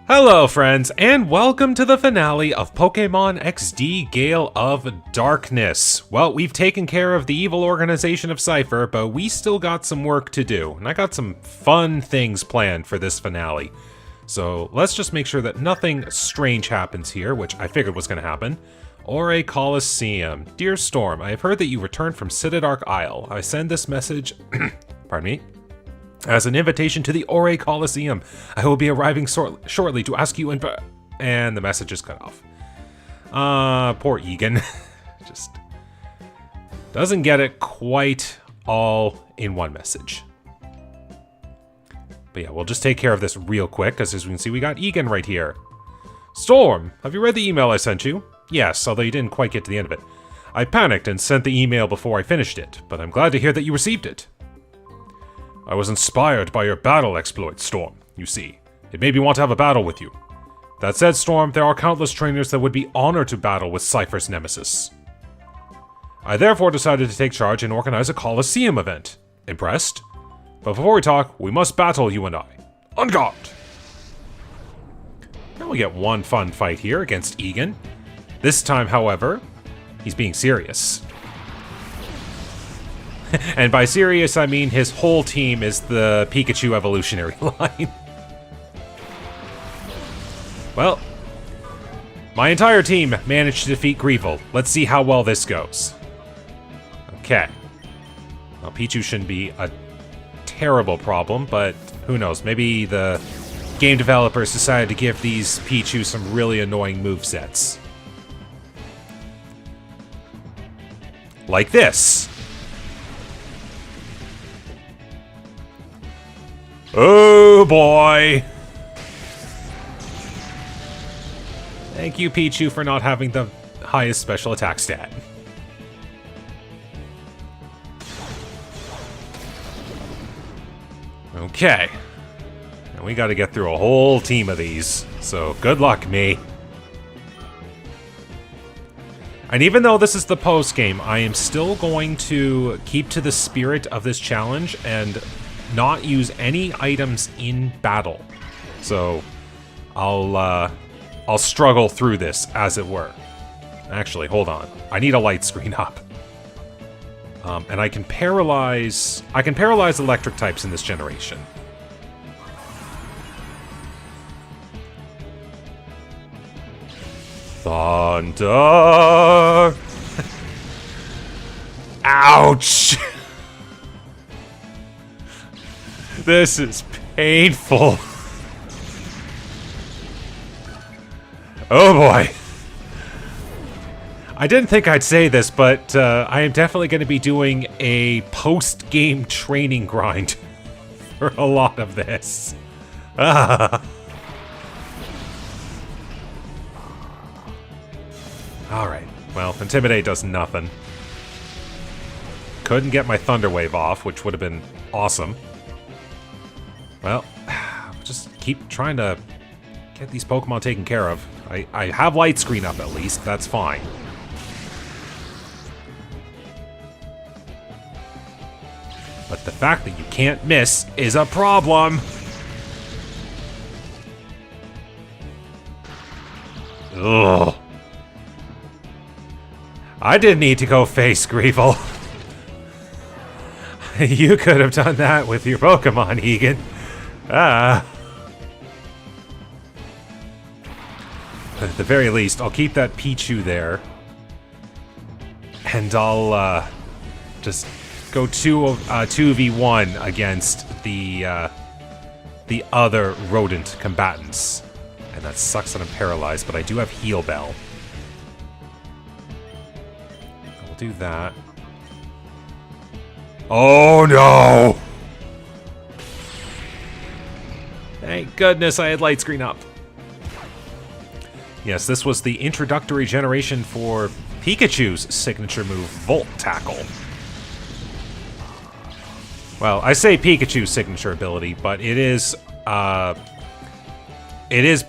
Hello friends, and welcome to the finale of Pokemon XD Gale of Darkness. Well, we've taken care of the evil organization of Cypher, but we still got some work to do, and I got some fun things planned for this finale. So let's just make sure that nothing strange happens here, which I figured was going to happen. Ore Coliseum. Dear Storm, I have heard that you returned from Citadark Isle. I send this message, pardon me, as an invitation to the Ore Coliseum. I will be arriving shortly to ask you and the message is cut off. Poor Egan. Just doesn't get it quite all in one message. But yeah, we'll just take care of this real quick, because as we can see, we got Egan right here. Storm, have you read the email I sent you? Yes, although you didn't quite get to the end of it. I panicked and sent the email before I finished it, but I'm glad to hear that you received it. I was inspired by your battle exploits, Storm, you see. It made me want to have a battle with you. That said, Storm, there are countless trainers that would be honored to battle with Cypher's nemesis. I therefore decided to take charge and organize a Coliseum event. Impressed? But before we talk, we must battle, you and I. On guard! Now we get one fun fight here against Egan. This time, however, he's being serious. And by serious, I mean his whole team is the Pikachu evolutionary line. Well, my entire team managed to defeat Greevil. Let's see how well this goes. Okay. Well, Pichu shouldn't be a terrible problem, but who knows? Maybe the game developers decided to give these Pichu some really annoying movesets. Like this. Oh boy! Thank you, Pichu, for not having the highest special attack stat. Okay. And we gotta get through a whole team of these, so good luck, me. And even though this is the post-game, I am still going to keep to the spirit of this challenge and not use any items in battle. So I'll struggle through this, as it were. Actually, hold on. I need a light screen up. And I can paralyze electric types in this generation. Thunder! Ouch! This is painful. Oh boy. I didn't think I'd say this, but I am definitely going to be doing a post-game training grind for a lot of this. Alright, well, Intimidate does nothing. Couldn't get my Thunder Wave off, which would have been awesome. Well, just keep trying to get these Pokemon taken care of. I have Light Screen up at least, that's fine. But the fact that you can't miss is a problem! Ugh. I didn't need to go face Greevil. You could have done that with your Pokemon, Egan. But at the very least, I'll keep that Pichu there. And I'll just go 2v1 against the other rodent combatants. And that sucks that I'm paralyzed, but I do have Heal Bell. I'll do that. Oh no! Thank goodness I had Light Screen up. Yes, this was the introductory generation for Pikachu's signature move, Volt Tackle. Well, I say Pikachu's signature ability, but it is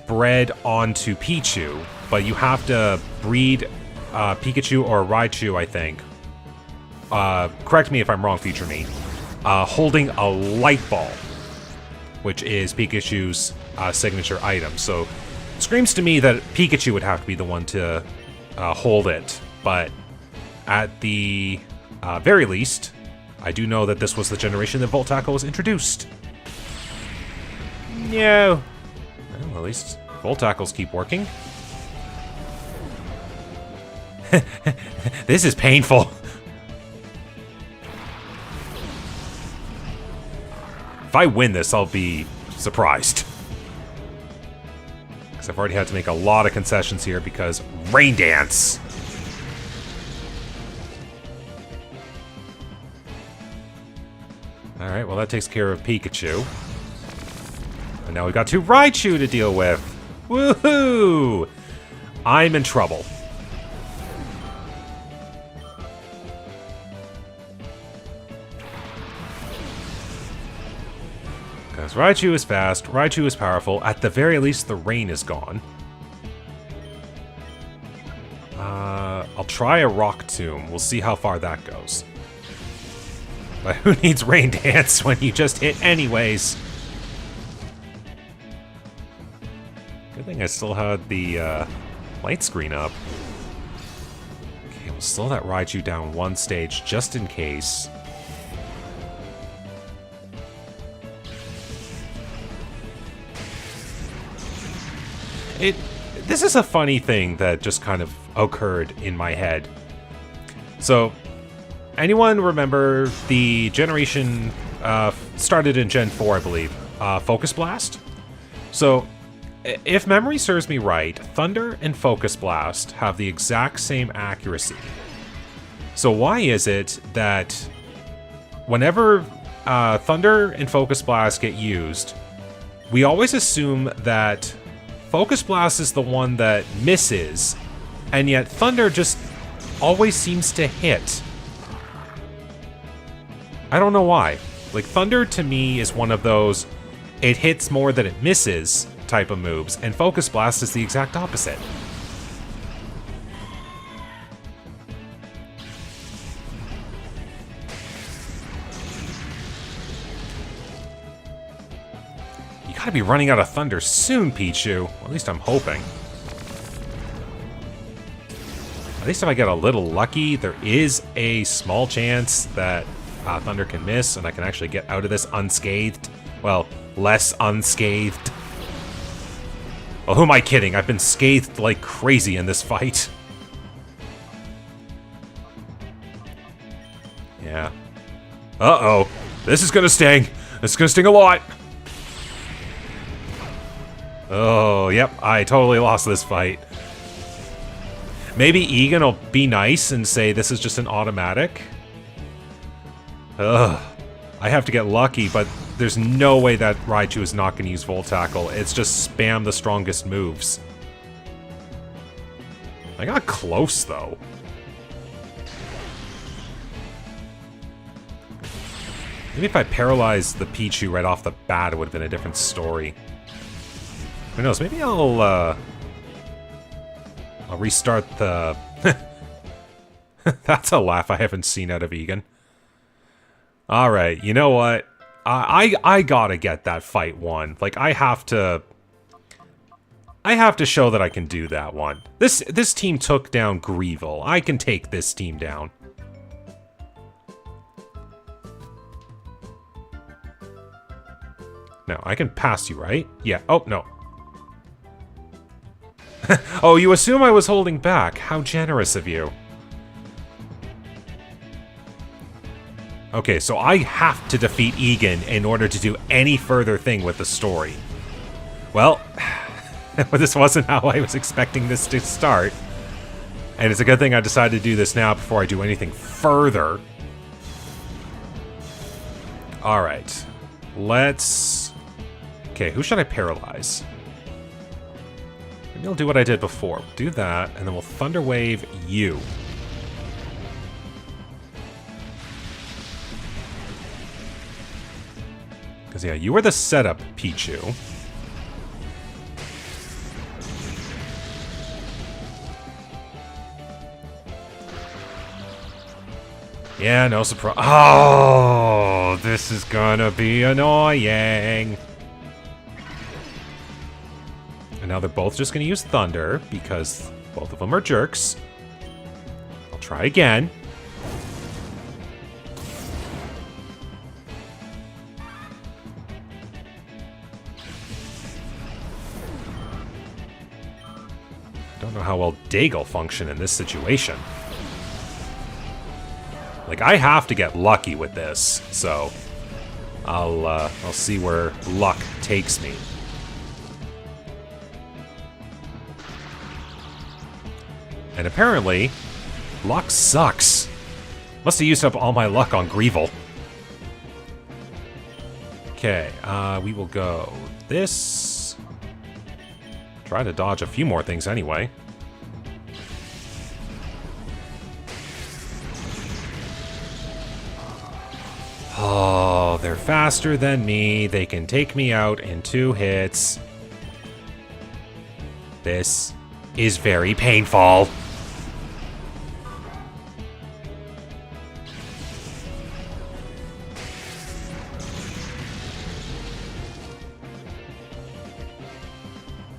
bred onto Pichu, but you have to breed Pikachu or Raichu, I think. Correct me if I'm wrong, future me. Holding a light ball. which is Pikachu's signature item. So it screams to me that Pikachu would have to be the one to hold it. But at the very least, I do know that this was the generation that Volt Tackle was introduced. No. Well, at least Volt Tackles keep working. This is painful. If I win this, I'll be surprised. Because I've already had to make a lot of concessions here because Rain Dance. Alright, well that takes care of Pikachu. And now we've got 2 Raichu to deal with. Woohoo! I'm in trouble. Because Raichu is fast, Raichu is powerful. At the very least, the rain is gone. I'll try a Rock Tomb. We'll see how far that goes. But who needs Rain Dance when you just hit anyways? Good thing I still had the light screen up. Okay, we'll slow that Raichu down 1 stage just in case. This is a funny thing that just kind of occurred in my head. So, anyone remember the generation started in Gen 4, I believe, Focus Blast? So, if memory serves me right, Thunder and Focus Blast have the exact same accuracy. So why is it that whenever Thunder and Focus Blast get used, we always assume that Focus Blast is the one that misses, and yet Thunder just always seems to hit? I don't know why. Like, Thunder to me is one of those it hits more than it misses type of moves, and Focus Blast is the exact opposite. You gotta be running out of Thunder soon, Pichu. Or at least I'm hoping. At least if I get a little lucky, there is a small chance that Thunder can miss, and I can actually get out of this unscathed. Well, less unscathed. Well, who am I kidding? I've been scathed like crazy in this fight. Yeah. Uh-oh. This is gonna sting. This is gonna sting a lot. Oh, yep. I totally lost this fight. Maybe Egan will be nice and say this is just an automatic. Ugh. I have to get lucky, but there's no way that Raichu is not going to use Volt Tackle. It's just spam the strongest moves. I got close, though. Maybe if I paralyzed the Pichu right off the bat, it would have been a different story. Who knows? Maybe I'll restart the... That's a laugh I haven't seen out of Egan. Alright, you know what? I gotta get that fight won. Like, I have to show that I can do that one. This team took down Greevil. I can take this team down. No, I can pass you, right? Yeah. Oh, no. Oh, you assume I was holding back. How generous of you. Okay, so I have to defeat Egan in order to do any further thing with the story. Well, this wasn't how I was expecting this to start. And it's a good thing I decided to do this now before I do anything further. Alright. Let's... Okay, who should I paralyze? Maybe I'll do what I did before. Do that, and then we'll Thunder Wave you. Because, yeah, you were the setup, Pichu. Yeah, no surprise. Oh, this is gonna be annoying. And now they're both just going to use Thunder because both of them are jerks. I'll try again. I don't know how well Dig will function in this situation. Like, I have to get lucky with this, so I'll see where luck takes me. And apparently, luck sucks. Must have used up all my luck on Greevil. Okay, we will go this. Try to dodge a few more things anyway. Oh, they're faster than me. They can take me out in 2 hits. This is very painful.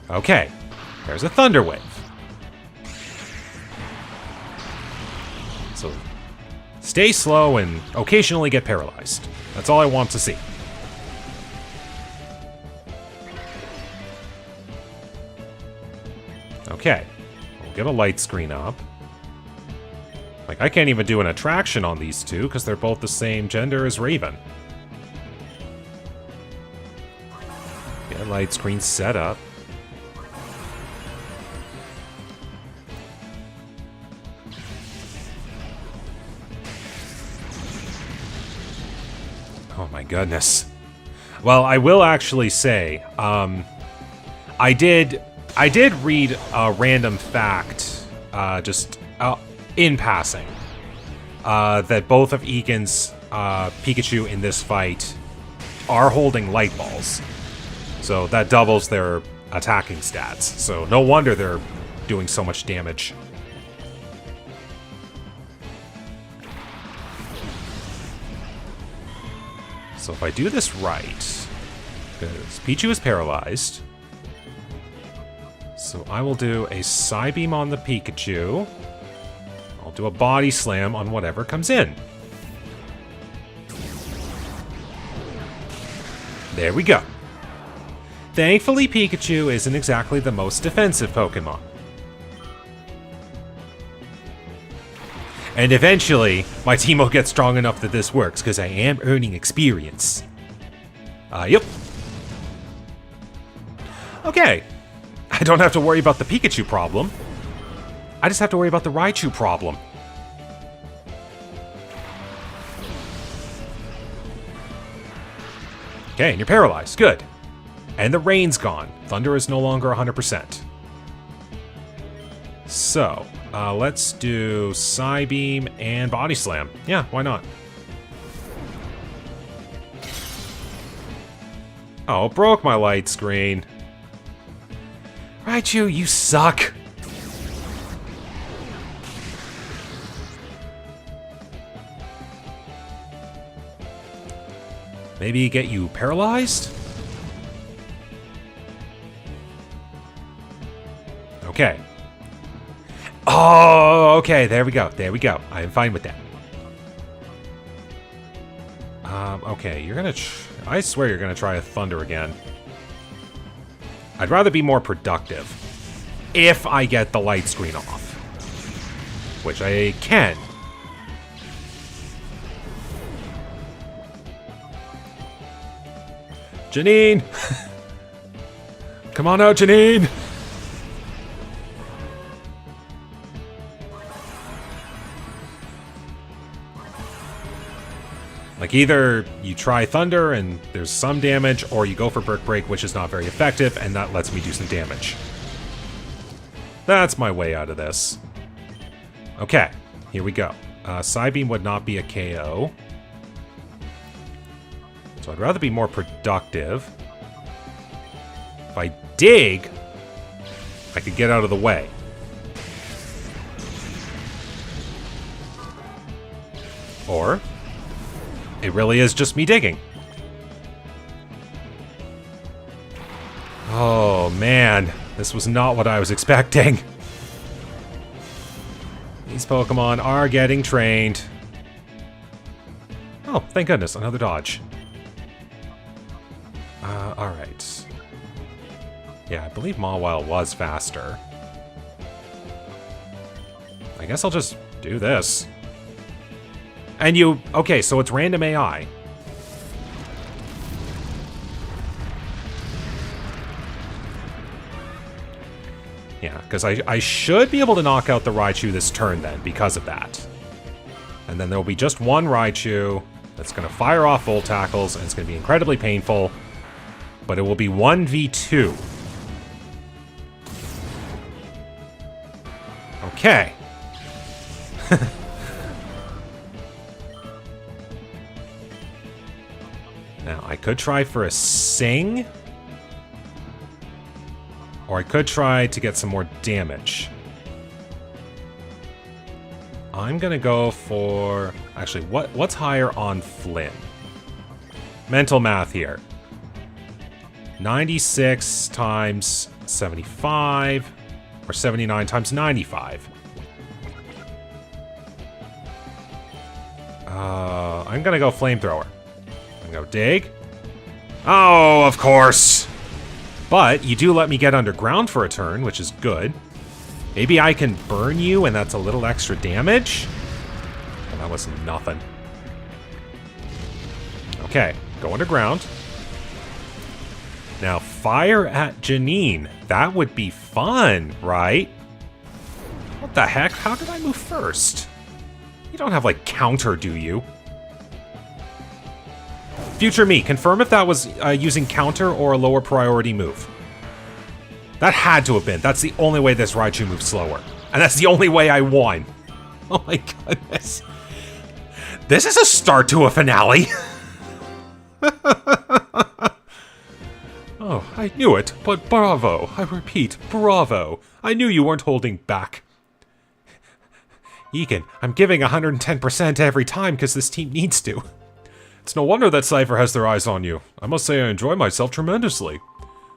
Okay, there's a Thunder Wave. So stay slow and occasionally get paralyzed. That's all I want to see. Okay, we'll get a light screen up. Like, I can't even do an attraction on these two because they're both the same gender as Raven. Get a light screen set up. Oh my goodness. Well, I will actually say, I did read a random fact, just in passing, that both of Egan's Pikachu in this fight are holding light balls. So that doubles their attacking stats. So no wonder they're doing so much damage. So if I do this right, because Pichu is paralyzed, so I will do a Psybeam on the Pikachu. I'll do a Body Slam on whatever comes in. There we go. Thankfully, Pikachu isn't exactly the most defensive Pokemon. And eventually, my team will get strong enough that this works, because I am earning experience. Yep. Okay. I don't have to worry about the Pikachu problem. I just have to worry about the Raichu problem. Okay, and you're paralyzed. Good. And the rain's gone. Thunder is no longer 100%. So, let's do Psybeam and Body Slam. Yeah, why not? Oh, broke my light screen. Raichu, you suck. Maybe get you paralyzed? Okay. Oh, okay, there we go. There we go. I am fine with that. Okay, you're gonna... I swear you're gonna try a Thunder again. I'd rather be more productive. If I get the light screen off. Which I can. Janine! Come on out, Janine! Like, either you try Thunder and there's some damage, or you go for Brick Break, which is not very effective, and that lets me do some damage. That's my way out of this. Okay, here we go. Psybeam would not be a KO. So I'd rather be more productive. If I dig, I could get out of the way. Or it really is just me digging. Oh, man. This was not what I was expecting. These Pokemon are getting trained. Oh, thank goodness, another dodge. Alright. Yeah, I believe Mawile was faster. I guess I'll just do this. And you... Okay, so it's random AI. Yeah, because I should be able to knock out the Raichu this turn then, because of that. And then there'll be just one Raichu that's going to fire off Volt Tackles, and it's going to be incredibly painful. But it will be 1v2. Okay. Now, I could try for a Sing. Or I could try to get some more damage. I'm gonna go for... Actually, what's higher on Flynn? Mental math here. 96 times 75, or 79 times 95. I'm gonna go Flamethrower. I'm gonna go Dig. Oh, of course! But you do let me get underground for a turn, which is good. Maybe I can burn you and that's a little extra damage? Well, that was nothing. Okay, go underground. Now, fire at Janine. That would be fun, right? What the heck? How did I move first? You don't have, like, counter, do you? Future me, confirm if that was using counter or a lower priority move. That had to have been. That's the only way this Raichu moves slower. And that's the only way I won. Oh my goodness. This is a start to a finale. Oh, I knew it, but bravo. I repeat, bravo. I knew you weren't holding back. Egan, I'm giving 110% every time because this team needs to. It's no wonder that Cypher has their eyes on you. I must say I enjoy myself tremendously.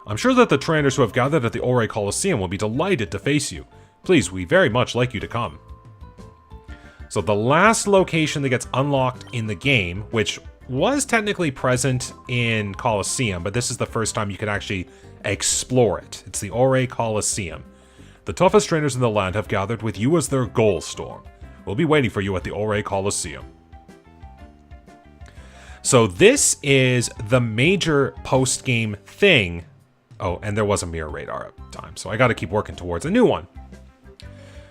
I'm sure that the trainers who have gathered at the Ore Coliseum will be delighted to face you. Please, we very much like you to come. So the last location that gets unlocked in the game, which was technically present in Coliseum, but this is the first time you can actually explore it. It's the Ore Coliseum. The toughest trainers in the land have gathered with you as their goal, Storm. We'll be waiting for you at the Ore Coliseum. So this is the major post-game thing. Oh, and there was a mirror radar at the time, so I got to keep working towards a new one.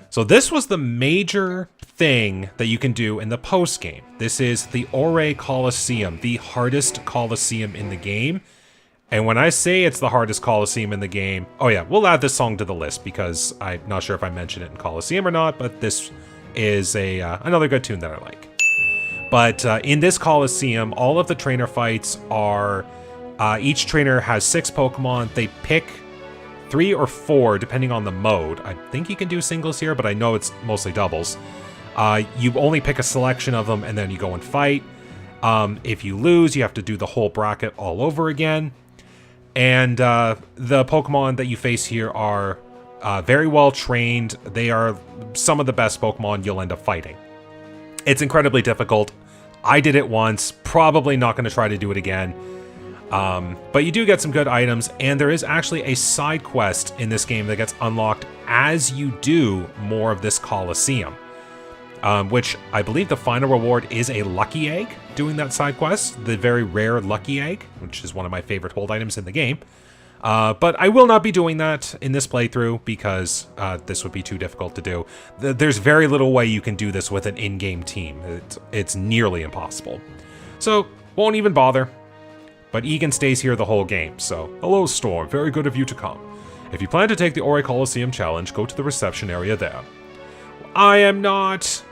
So this was the major thing that you can do in the post-game. This is the Ore Coliseum, the hardest Coliseum in the game. And when I say it's the hardest Coliseum in the game... Oh yeah, we'll add this song to the list because I'm not sure if I mentioned it in Coliseum or not, but this is another good tune that I like. But in this Coliseum, all of the trainer fights are... each trainer has 6 Pokemon. They pick 3 or 4, depending on the mode. I think you can do singles here, but I know it's mostly doubles. You only pick a selection of them, and then you go and fight. If you lose, you have to do the whole bracket all over again. And the Pokemon that you face here are very well trained. They are some of the best Pokemon you'll end up fighting. It's incredibly difficult. I did it once, probably not going to try to do it again. But you do get some good items, and there is actually a side quest in this game that gets unlocked as you do more of this Coliseum. Which I believe the final reward is a Lucky Egg doing that side quest, the very rare Lucky Egg, which is one of my favorite hold items in the game. But I will not be doing that in this playthrough because this would be too difficult to do. There's very little way you can do this with an in-game team. It's nearly impossible. So, won't even bother. But Egan stays here the whole game, so... Hello, Storm. Very good of you to come. If you plan to take the Ore Coliseum challenge, go to the reception area there. I am not...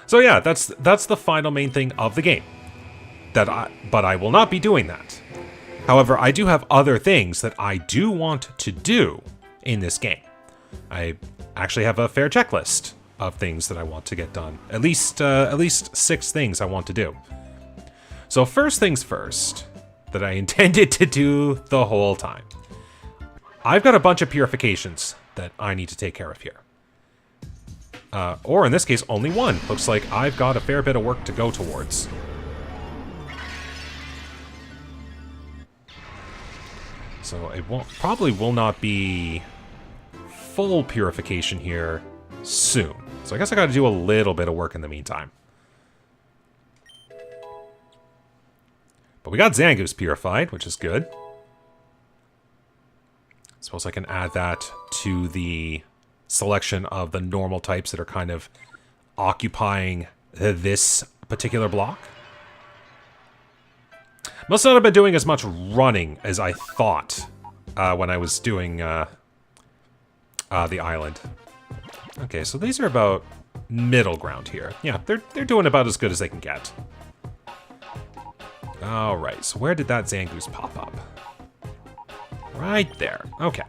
So yeah, that's the final main thing of the game. But I will not be doing that. However, I do have other things that I do want to do in this game. I actually have a fair checklist of things that I want to get done. At least 6 things I want to do. So first things first, that I intended to do the whole time, I've got a bunch of purifications that I need to take care of here. Or in this case, only one. Looks like I've got a fair bit of work to go towards. So it probably will not be full purification here soon. So I guess I got to do a little bit of work in the meantime. But we got Zangoose purified, which is good. Suppose I can add that to the selection of the normal types that are kind of occupying this particular block. Must not have been doing as much running as I thought when I was doing the island. Okay, so these are about middle ground here. Yeah, they're doing about as good as they can get. Alright, so where did that Zangoose pop up? Right there. Okay.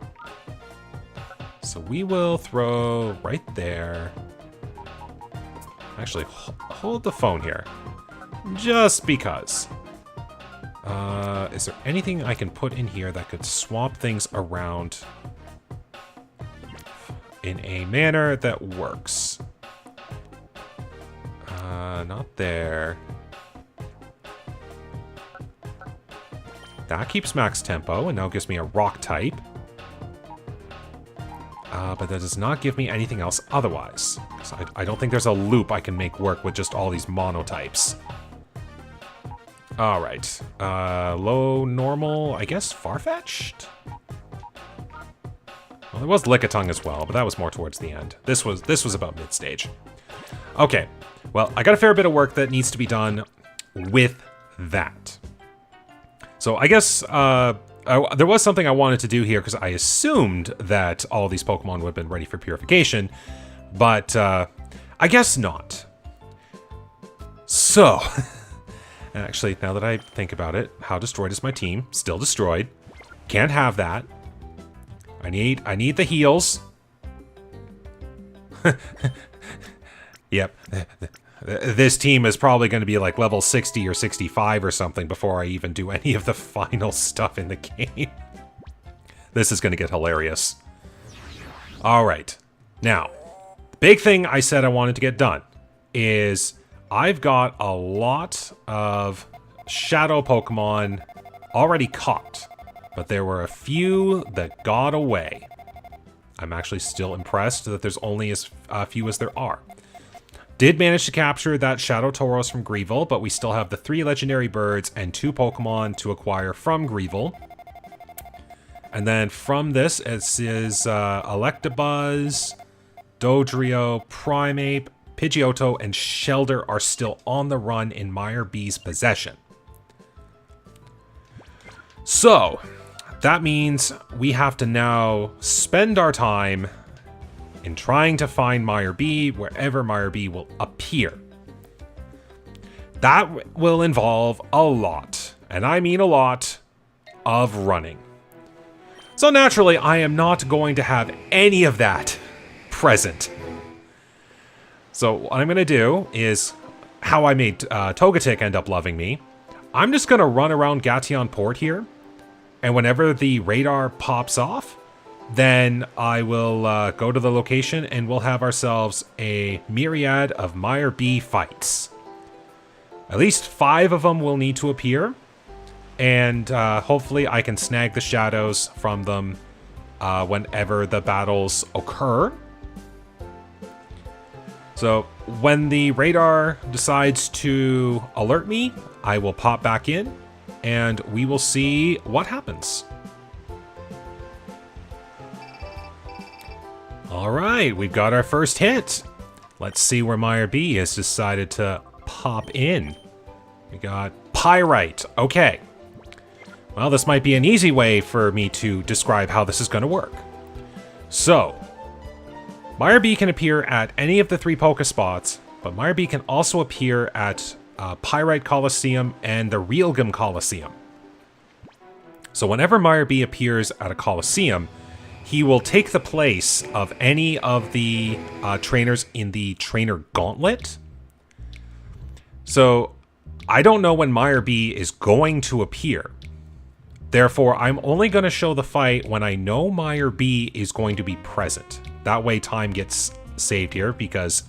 So we will throw right there. Actually, hold the phone here. Just because. Is there anything I can put in here that could swap things around in a manner that works? Not there. That keeps max tempo and now gives me a rock type. But that does not give me anything else otherwise. So I don't think there's a loop I can make work with just all these monotypes. Alright. Low, normal, I guess Farfetch'd? Well, there was Lickitung as well, but that was more towards the end. This was about mid-stage. Okay. Well, I got a fair bit of work that needs to be done with that. So I guess there was something I wanted to do here because I assumed that all of these Pokemon would have been ready for purification, but I guess not. So, actually, now that I think about it, how destroyed is my team? Still destroyed. Can't have that. I need the heals. Yep. This team is probably going to be like level 60 or 65 or something before I even do any of the final stuff in the game. This is going to get hilarious. Alright. Now, the big thing I said I wanted to get done is I've got a lot of shadow Pokemon already caught, but there were a few that got away. I'm actually still impressed that there's only as few as there are. Did manage to capture that Shadow Tauros from Greevil, but we still have the 3 legendary birds and 2 Pokemon to acquire from Greevil. And then from this, it is Electabuzz, Dodrio, Primeape, Pidgeotto, and Shelder are still on the run in Miror B's possession. So, that means we have to now spend our time in trying to find Miror B wherever Miror B will appear. That will involve a lot, and I mean a lot, of running. So naturally, I am not going to have any of that present. So what I'm going to do is how I made Togetic end up loving me. I'm just going to run around Gation Port here, and whenever the radar pops off, then I will go to the location and we'll have ourselves a myriad of Miror B fights. At least 5 of them will need to appear, and hopefully I can snag the shadows from them whenever the battles occur. So when the radar decides to alert me, I will pop back in and we will see what happens. Alright, we've got our first hit. Let's see where Miror B has decided to pop in. We got Pyrite. Okay. Well, this might be an easy way for me to describe how this is going to work. So, Miror B can appear at any of the 3 Pokespots, but Miror B can also appear at Pyrite Coliseum and the Realgam Coliseum. So whenever Miror B appears at a Coliseum, he will take the place of any of the trainers in the Trainer Gauntlet. So, I don't know when Miror B is going to appear, Therefore, I'm only going to show the fight when I know Miror B is going to be present. That way time gets saved here, because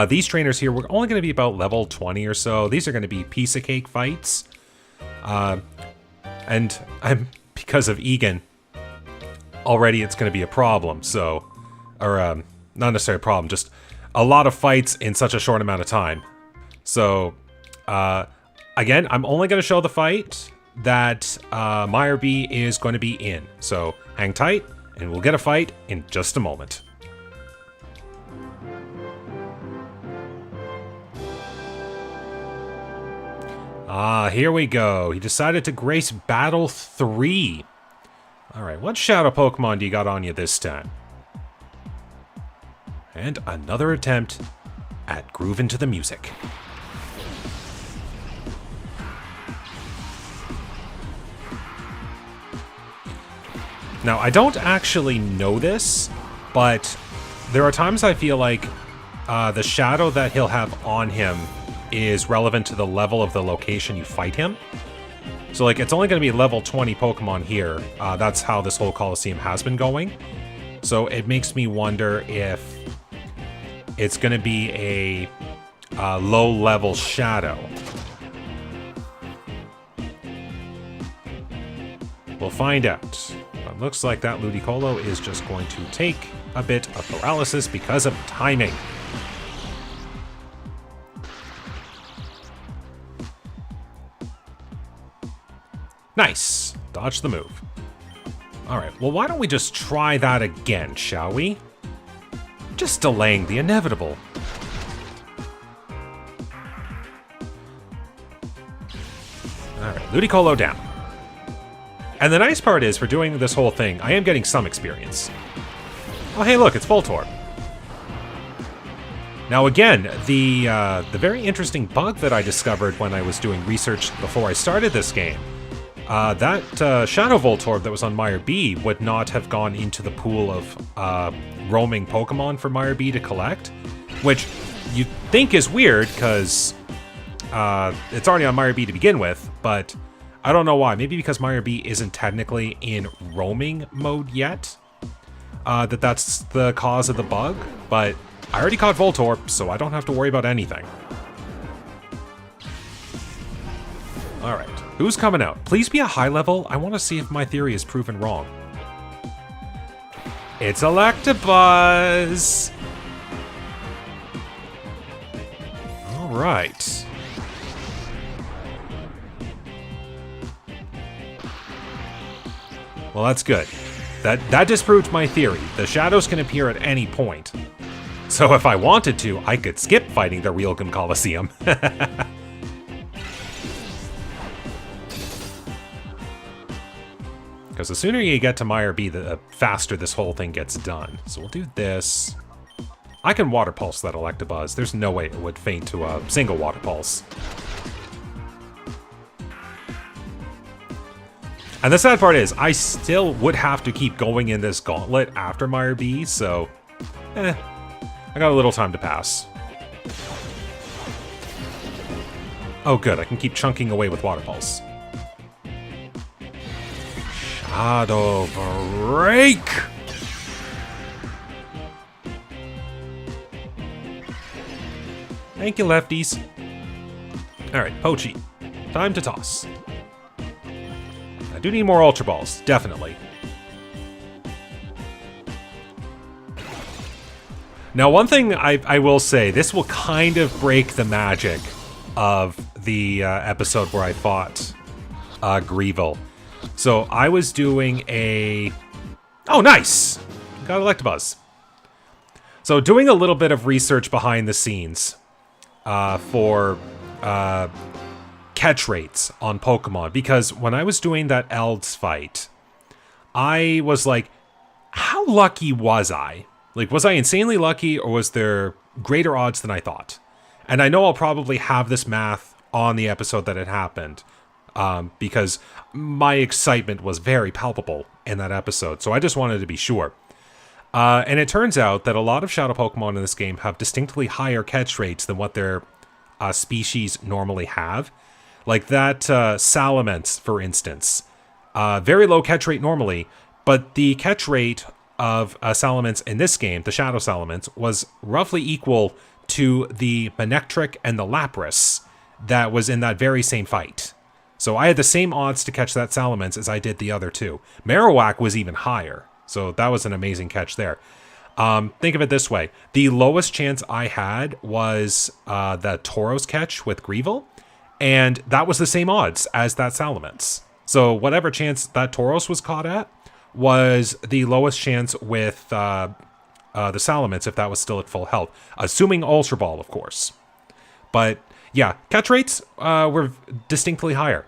these trainers here, we're only going to be about level 20 or so. These are going to be piece of cake fights. And because of Egan, already it's going to be a problem, so... Or, not necessarily a problem, just a lot of fights in such a short amount of time. So, again, I'm only going to show the fight that Miror B is going to be in. So, hang tight, and we'll get a fight in just a moment. Here we go. He decided to grace Battle 3. Alright, what Shadow Pokemon do you got on you this time? And another attempt at grooving to the music. Now, I don't actually know this, but there are times I feel like the shadow that he'll have on him is relevant to the level of the location you fight him. So, like, it's only going to be level 20 Pokemon here. That's how this whole Coliseum has been going. So it makes me wonder if it's going to be a low-level shadow. We'll find out. But looks like that Ludicolo is just going to take a bit of paralysis because of timing. Nice. Dodge the move. Alright, well, why don't we just try that again, shall we? Just delaying the inevitable. Alright, Ludicolo down. And the nice part is, for doing this whole thing, I am getting some experience. Oh, hey, look, it's Voltorb. Now, again, the very interesting bug that I discovered when I was doing research before I started this game, that Shadow Voltorb that was on Miror B would not have gone into the pool of roaming Pokemon for Miror B to collect, which you think is weird because it's already on Miror B to begin with, but I don't know why. Maybe because Miror B isn't technically in roaming mode yet, that's the cause of the bug, but I already caught Voltorb, so I don't have to worry about anything. Alright, who's coming out? Please be a high level. I want to see if my theory is proven wrong. It's Electabuzz! Alright. Well, that's good. That disproved my theory. The shadows can appear at any point. So if I wanted to, I could skip fighting the Realgam Coliseum. Because the sooner you get to Miror B, the faster this whole thing gets done. So we'll do this. I can Water Pulse that Electabuzz. There's no way it would faint to a single Water Pulse. And the sad part is, I still would have to keep going in this gauntlet after Miror B, so... I got a little time to pass. Oh good, I can keep chunking away with Water Pulse. Shadow Break! Thank you, lefties. Alright, Pochi. Time to toss. I do need more Ultra Balls, definitely. Now, one thing I will say, this will kind of break the magic of the episode where I fought Greevil. So I was doing a... Oh, nice! Got Electabuzz. So doing a little bit of research behind the scenes for catch rates on Pokemon. Because when I was doing that Elds fight, I was like, how lucky was I? Like, was I insanely lucky, or was there greater odds than I thought? And I know I'll probably have this math on the episode that it happened, because my excitement was very palpable in that episode, so I just wanted to be sure. And it turns out that a lot of Shadow Pokemon in this game have distinctly higher catch rates than what their species normally have. Like that Salamence, for instance, Very low catch rate normally, but the catch rate of Salamence in this game, the Shadow Salamence, was roughly equal to the Manectric and the Lapras that was in that very same fight. So I had the same odds to catch that Salamence as I did the other two. Marowak was even higher, so that was an amazing catch there. Think of it this way. The lowest chance I had was the Tauros catch with Greavil, and that was the same odds as that Salamence. So whatever chance that Tauros was caught at was the lowest chance with the Salamence if that was still at full health. Assuming Ultra Ball, of course. But yeah, catch rates were distinctly higher.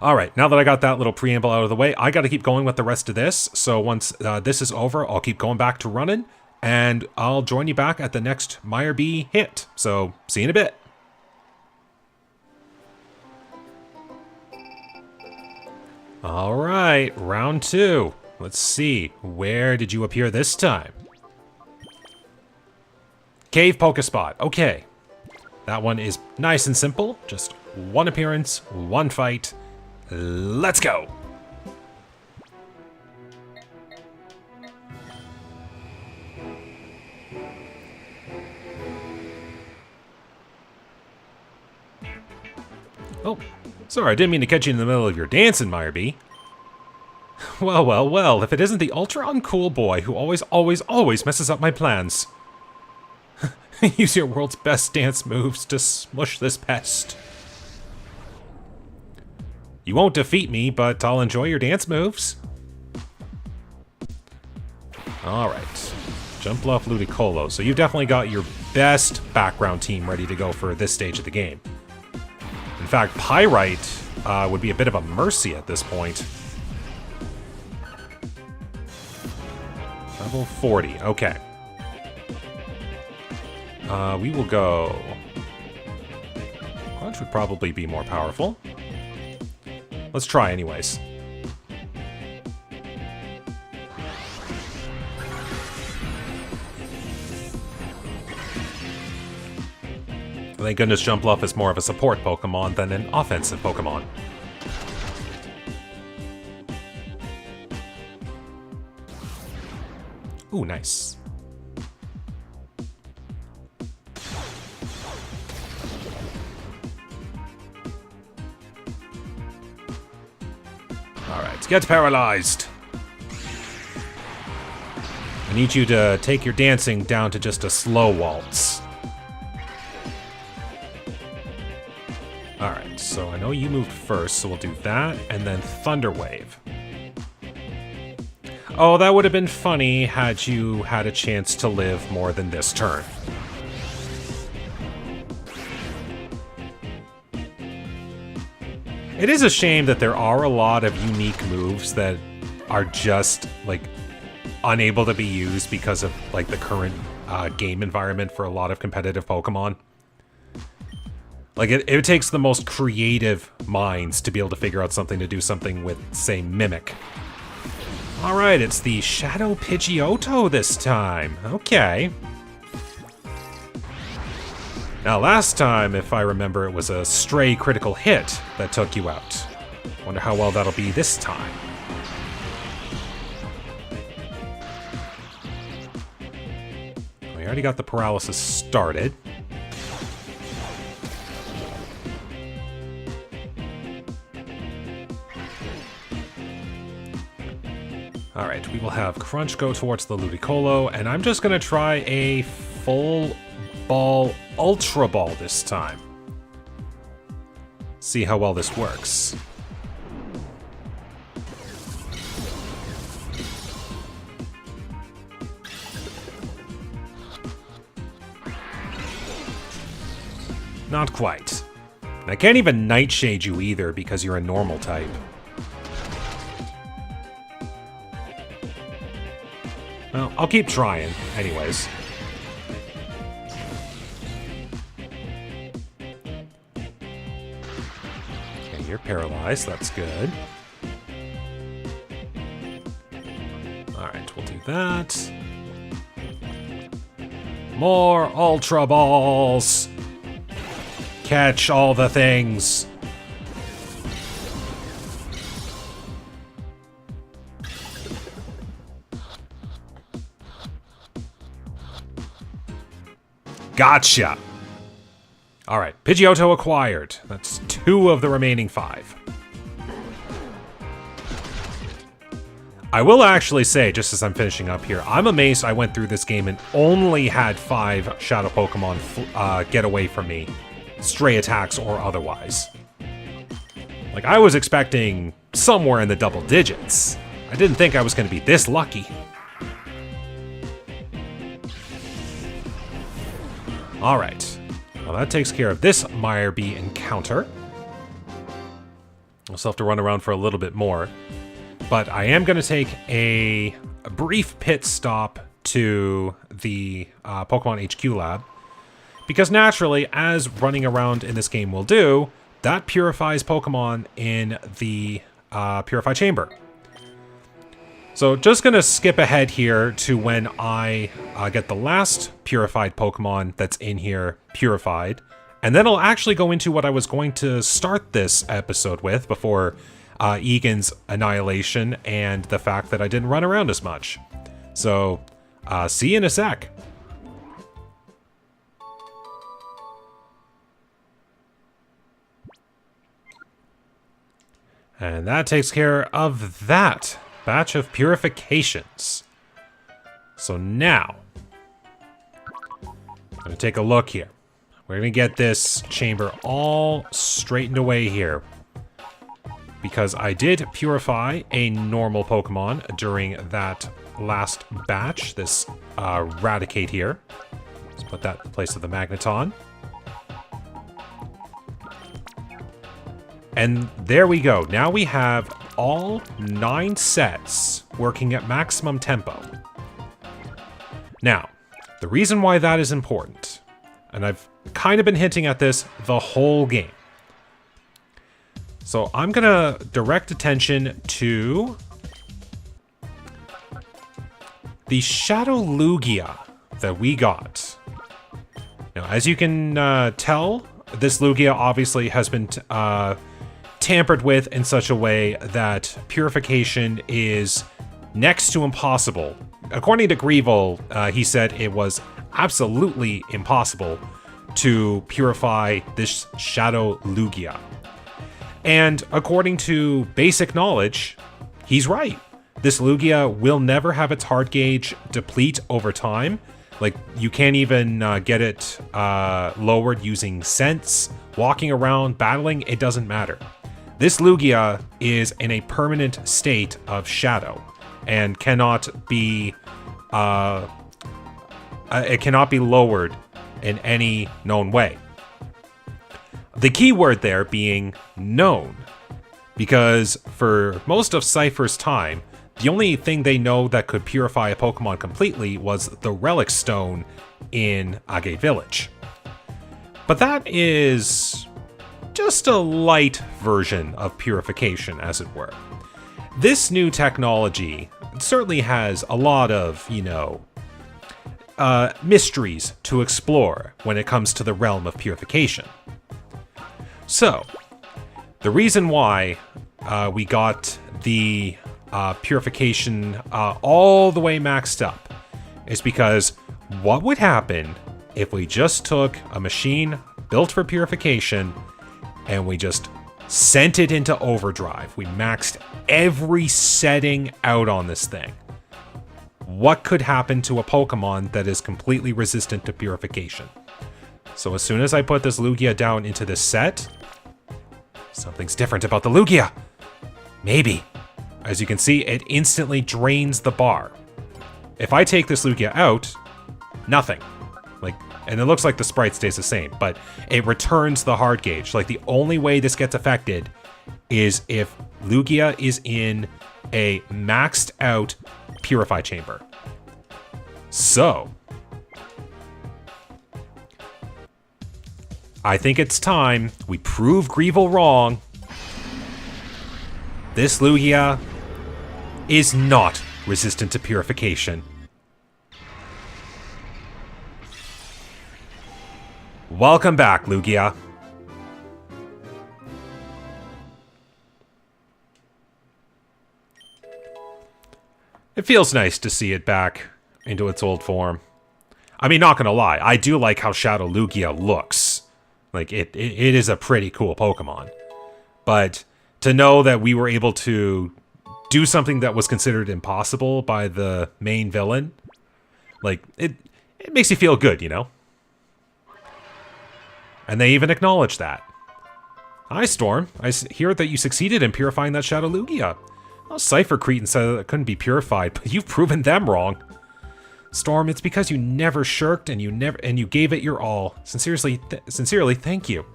All right, now that I got that little preamble out of the way, I got to keep going with the rest of this. So once this is over, I'll keep going back to running, and I'll join you back at the next Miror B hit. So see you in a bit. All right, round 2. Let's see, where did you appear this time? Cave Pokespot, okay. That one is nice and simple, just one appearance, one fight. Let's go! Oh, sorry, I didn't mean to catch you in the middle of your dancing, Miror B. Well, well, well, if it isn't the ultra uncool boy who always messes up my plans. Use your world's best dance moves to smush this pest. You won't defeat me, but I'll enjoy your dance moves. Alright. Jumpluff, Ludicolo. So you've definitely got your best background team ready to go for this stage of the game. In fact, Pyrite would be a bit of a mercy at this point. Level 40, okay. We will go... Crunch would probably be more powerful. Let's try anyways. Thank goodness Jumpluff is more of a support Pokemon than an offensive Pokemon. Ooh, nice. Alright, get paralyzed. I need you to take your dancing down to just a slow waltz. Alright, so I know you moved first, so we'll do that, and then Thunder Wave. Oh, that would have been funny had you had a chance to live more than this turn. It is a shame that there are a lot of unique moves that are just, like, unable to be used because of, like, the current game environment for a lot of competitive Pokemon. Like, it takes the most creative minds to be able to figure out something to do something with, say, Mimic. Alright, it's the Shadow Pidgeotto this time. Okay. Now, last time, if I remember, it was a stray critical hit that took you out. Wonder how well that'll be this time. We already got the paralysis started. Alright, we will have Crunch go towards the Ludicolo, and I'm just gonna try a full ball Ultra Ball this time. See how well this works. Not quite. And I can't even Nightshade you either because you're a normal type. Well, I'll keep trying, anyways. Okay, you're paralyzed, that's good. Alright, we'll do that. More Ultra Balls! Catch all the things. Gotcha! Alright, Pidgeotto acquired. That's 2 of the remaining 5. I will actually say, just as I'm finishing up here, I'm amazed I went through this game and only had 5 Shadow Pokemon get away from me. Stray attacks or otherwise. Like, I was expecting somewhere in the double digits. I didn't think I was going to be this lucky. Alright. Well, that takes care of this Miror B encounter. I'll still have to run around for a little bit more. But I am going to take a brief pit stop to the Pokemon HQ lab. Because naturally, as running around in this game will do, that purifies Pokemon in the Purify Chamber. So just going to skip ahead here to when I get the last purified Pokemon that's in here purified. And then I'll actually go into what I was going to start this episode with before Egan's annihilation and the fact that I didn't run around as much. So, see you in a sec. And that takes care of that batch of purifications. So now, I'm going to take a look here. We're going to get this chamber all straightened away here. Because I did purify a normal Pokemon during that last batch, this Raticate here. Let's put that in place of the Magneton. And there we go. Now we have all 9 sets working at maximum tempo. Now, the reason why that is important, and I've kind of been hinting at this the whole game. So I'm going to direct attention to the Shadow Lugia that we got. Now, as you can tell, this Lugia obviously has been tampered with in such a way that purification is next to impossible. According to Greevil, he said it was absolutely impossible to purify this Shadow Lugia. And according to basic knowledge, he's right. This Lugia will never have its heart gauge deplete over time. Like, you can't even get it lowered using scents, walking around, battling, it doesn't matter. This Lugia is in a permanent state of shadow and cannot be it cannot be lowered in any known way. The key word there being known, because for most of Cypher's time, the only thing they know that could purify a Pokemon completely was the Relic Stone in Agate Village. But that is just a light version of purification, as it were. This new technology certainly has a lot of, mysteries to explore when it comes to the realm of purification. So, the reason why we got the purification all the way maxed up is because what would happen if we just took a machine built for purification and we just sent it into overdrive? We maxed every setting out on this thing. What could happen to a Pokemon that is completely resistant to purification? So as soon as I put this Lugia down into this set, something's different about the Lugia. Maybe. As you can see, it instantly drains the bar. If I take this Lugia out, nothing. And it looks like the sprite stays the same, but it returns the heart gauge. Like, the only way this gets affected is if Lugia is in a maxed out Purify Chamber. So, I think it's time we prove Greevil wrong. This Lugia is not resistant to purification. Welcome back, Lugia. It feels nice to see it back into its old form. I mean, not gonna lie, I do like how Shadow Lugia looks. Like, it is a pretty cool Pokemon. But to know that we were able to do something that was considered impossible by the main villain, like, it makes you feel good, you know? And they even acknowledge that. Hi, Storm. I hear that you succeeded in purifying that Shadow Lugia. Well, Cypher Cretin said that it couldn't be purified, but you've proven them wrong. Storm, it's because you never shirked and you gave it your all. Sincerely, thank you.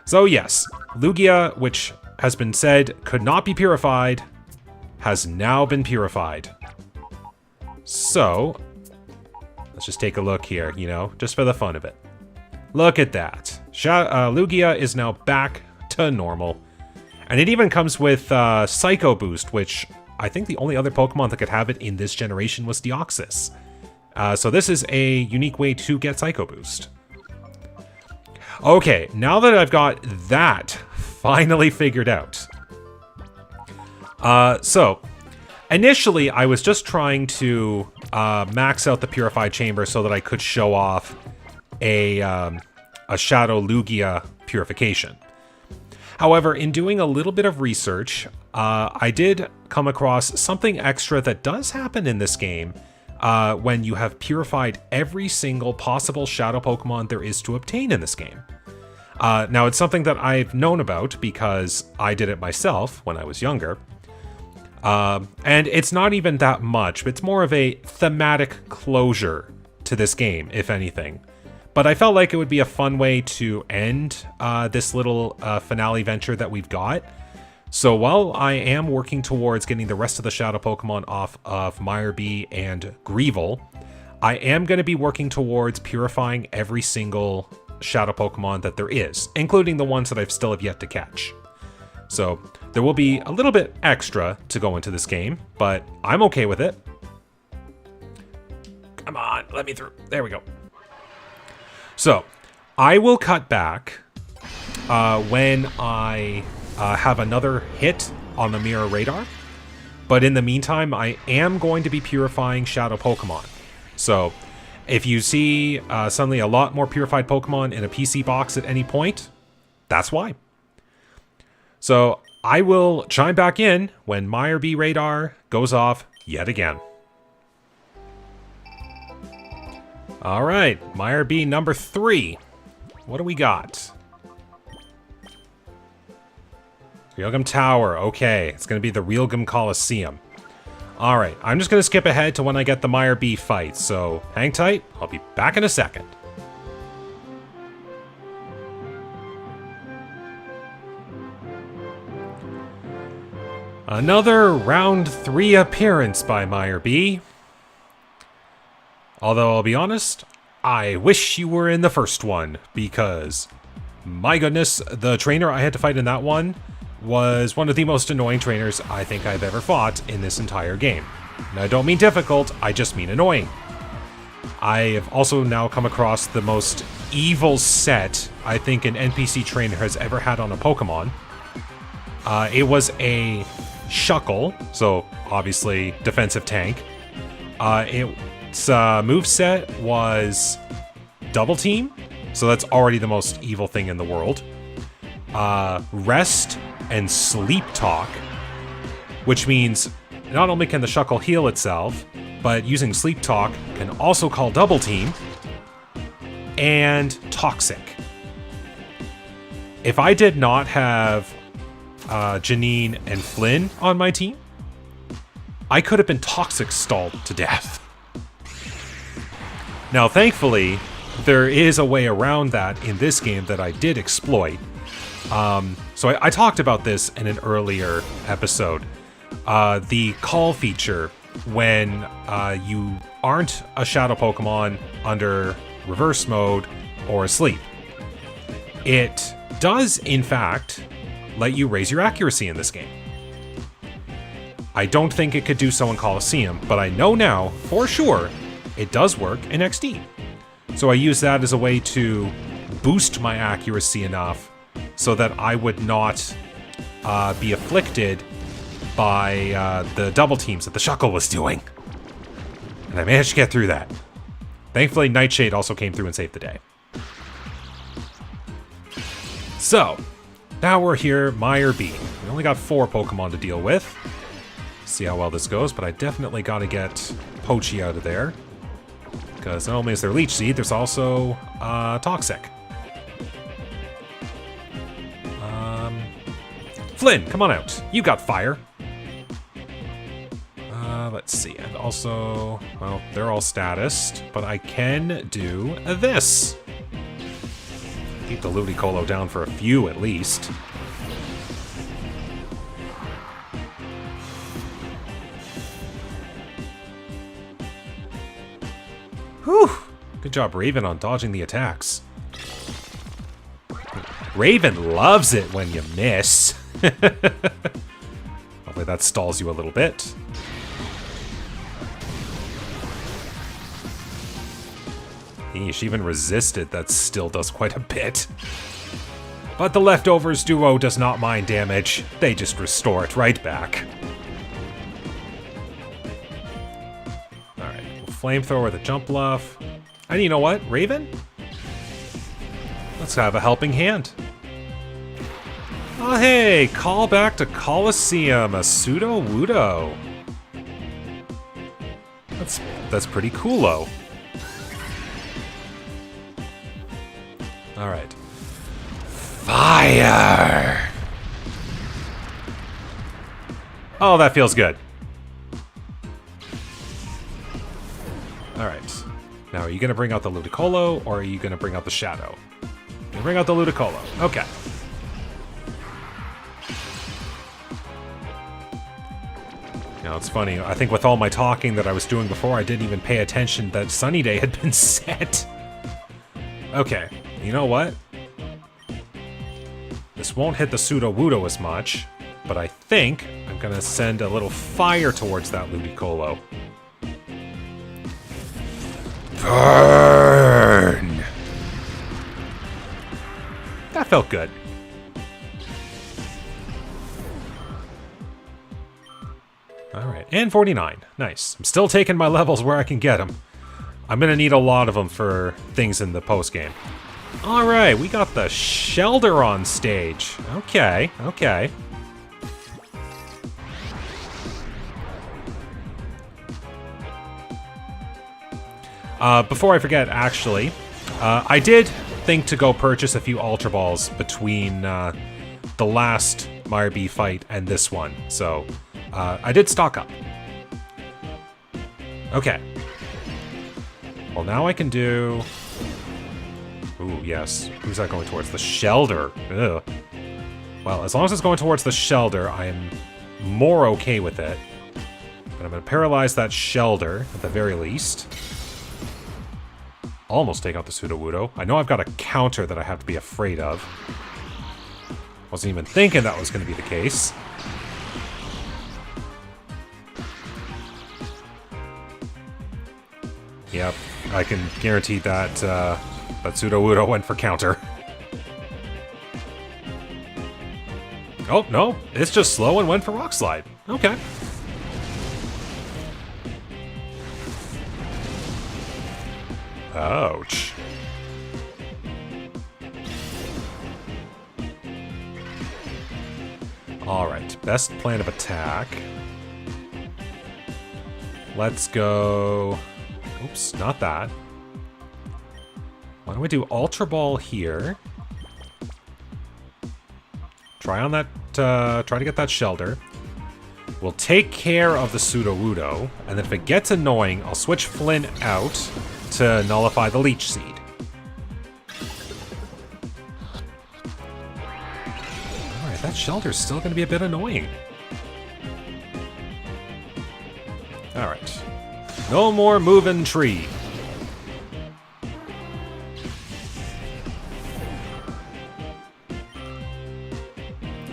So yes, Lugia, which has been said could not be purified, has now been purified. So, let's just take a look here, you know, just for the fun of it. Look at that. Lugia is now back to normal. And it even comes with Psycho Boost, which I think the only other Pokemon that could have it in this generation was Deoxys. So this is a unique way to get Psycho Boost. Okay, now that I've got that finally figured out. So, initially I was just trying to max out the Purified Chamber so that I could show off a Shadow Lugia purification. However, in doing a little bit of research, I did come across something extra that does happen in this game when you have purified every single possible Shadow Pokemon there is to obtain in this game. Now, it's something that I've known about because I did it myself when I was younger. And it's not even that much, it's more of a thematic closure to this game, if anything. But I felt like it would be a fun way to end this little finale venture that we've got. So while I am working towards getting the rest of the Shadow Pokemon off of Miror B and Greevil, I am going to be working towards purifying every single Shadow Pokemon that there is, including the ones that I've still have yet to catch. So there will be a little bit extra to go into this game, but I'm okay with it. Come on, let me through. There we go. So, I will cut back when I have another hit on the Mirror radar. But in the meantime, I am going to be purifying Shadow Pokemon. So, if you see suddenly a lot more purified Pokemon in a PC box at any point, that's why. So, I will chime back in when Miror B radar goes off yet again. All right, Miror B number 3. What do we got? Realgam Tower. Okay, it's going to be the Realgam Coliseum. All right, I'm just going to skip ahead to when I get the Miror B fight, so hang tight. I'll be back in a second. Another round 3 appearance by Miror B. Although, I'll be honest, I wish you were in the first one, because, my goodness, the trainer I had to fight in that one was one of the most annoying trainers I think I've ever fought in this entire game. And I don't mean difficult, I just mean annoying. I have also now come across the most evil set I think an NPC trainer has ever had on a Pokemon. It was a Shuckle, so obviously defensive tank. Its moveset was Double Team, so that's already the most evil thing in the world. Rest and Sleep Talk, which means not only can the Shuckle heal itself, but using Sleep Talk can also call Double Team, and Toxic. If I did not have Janine and Flynn on my team, I could have been Toxic stalled to death. Now, thankfully, there is a way around that in this game that I did exploit. So I talked about this in an earlier episode. The call feature when you aren't a Shadow Pokemon under reverse mode or asleep. It does, in fact, let you raise your accuracy in this game. I don't think it could do so in Coliseum, but I know now, for sure, it does work in XD. So I use that as a way to boost my accuracy enough so that I would not be afflicted by the double teams that the Shuckle was doing. And I managed to get through that. Thankfully, Nightshade also came through and saved the day. So, now we're here, Miror B. We only got 4 Pokemon to deal with. See how well this goes, but I definitely got to get Pochi out of there. Because not only is there Leech Seed, there's also Toxic. Flynn, come on out. You got fire. Let's see. And also, well, they're all statused, but I can do this. Keep the Ludicolo down for a few at least. Whew! Good job, Raven, on dodging the attacks. Raven loves it when you miss. Hopefully that stalls you a little bit. Eesh, even resisted, that still does quite a bit. But the Leftovers duo does not mind damage. They just restore it right back. Alright, we'll Flamethrower with a Jump Bluff. And you know what, Raven? Let's have a helping hand. Oh hey, call back to Coliseum, a Sudowoodo. That's pretty coolo. Alright. Fire! Oh, that feels good. Alright. Now, are you going to bring out the Ludicolo, or are you going to bring out the Shadow? You bring out the Ludicolo. Okay. Now, it's funny. I think with all my talking that I was doing before, I didn't even pay attention that Sunny Day had been set. Okay. You know what? This won't hit the Sudowoodo as much, but I think I'm gonna send a little fire towards that Ludicolo. Burn! That felt good. Alright, and 49. Nice. I'm still taking my levels where I can get them. I'm gonna need a lot of them for things in the post-game. Alright, we got the Shelder on stage. Okay, okay. Before I forget, actually, I did think to go purchase a few Ultra Balls between the last Miror B fight and this one, so I did stock up. Okay. Well, now I can do... Ooh, yes. Who's that going towards? The Shelder. Ugh. Well, as long as it's going towards the Shelder, I am more okay with it. But I'm going to paralyze that Shelder, at the very least. Almost take out the Sudowoodo. I know I've got a counter that I have to be afraid of. Wasn't even thinking that was going to be the case. Yep, I can guarantee that that Sudowoodo went for counter. Oh, no, it's just slow and went for Rock Slide. Okay. Ouch. Alright, best plan of attack. Let's go... Oops, not that. Why don't we do Ultra Ball here? Try on that, try to get that Shelder. We'll take care of the Sudowoodo, and then if it gets annoying, I'll switch Flynn out to nullify the Leech Seed. Alright, that Shelder's still gonna be a bit annoying. Alright. No more moving tree.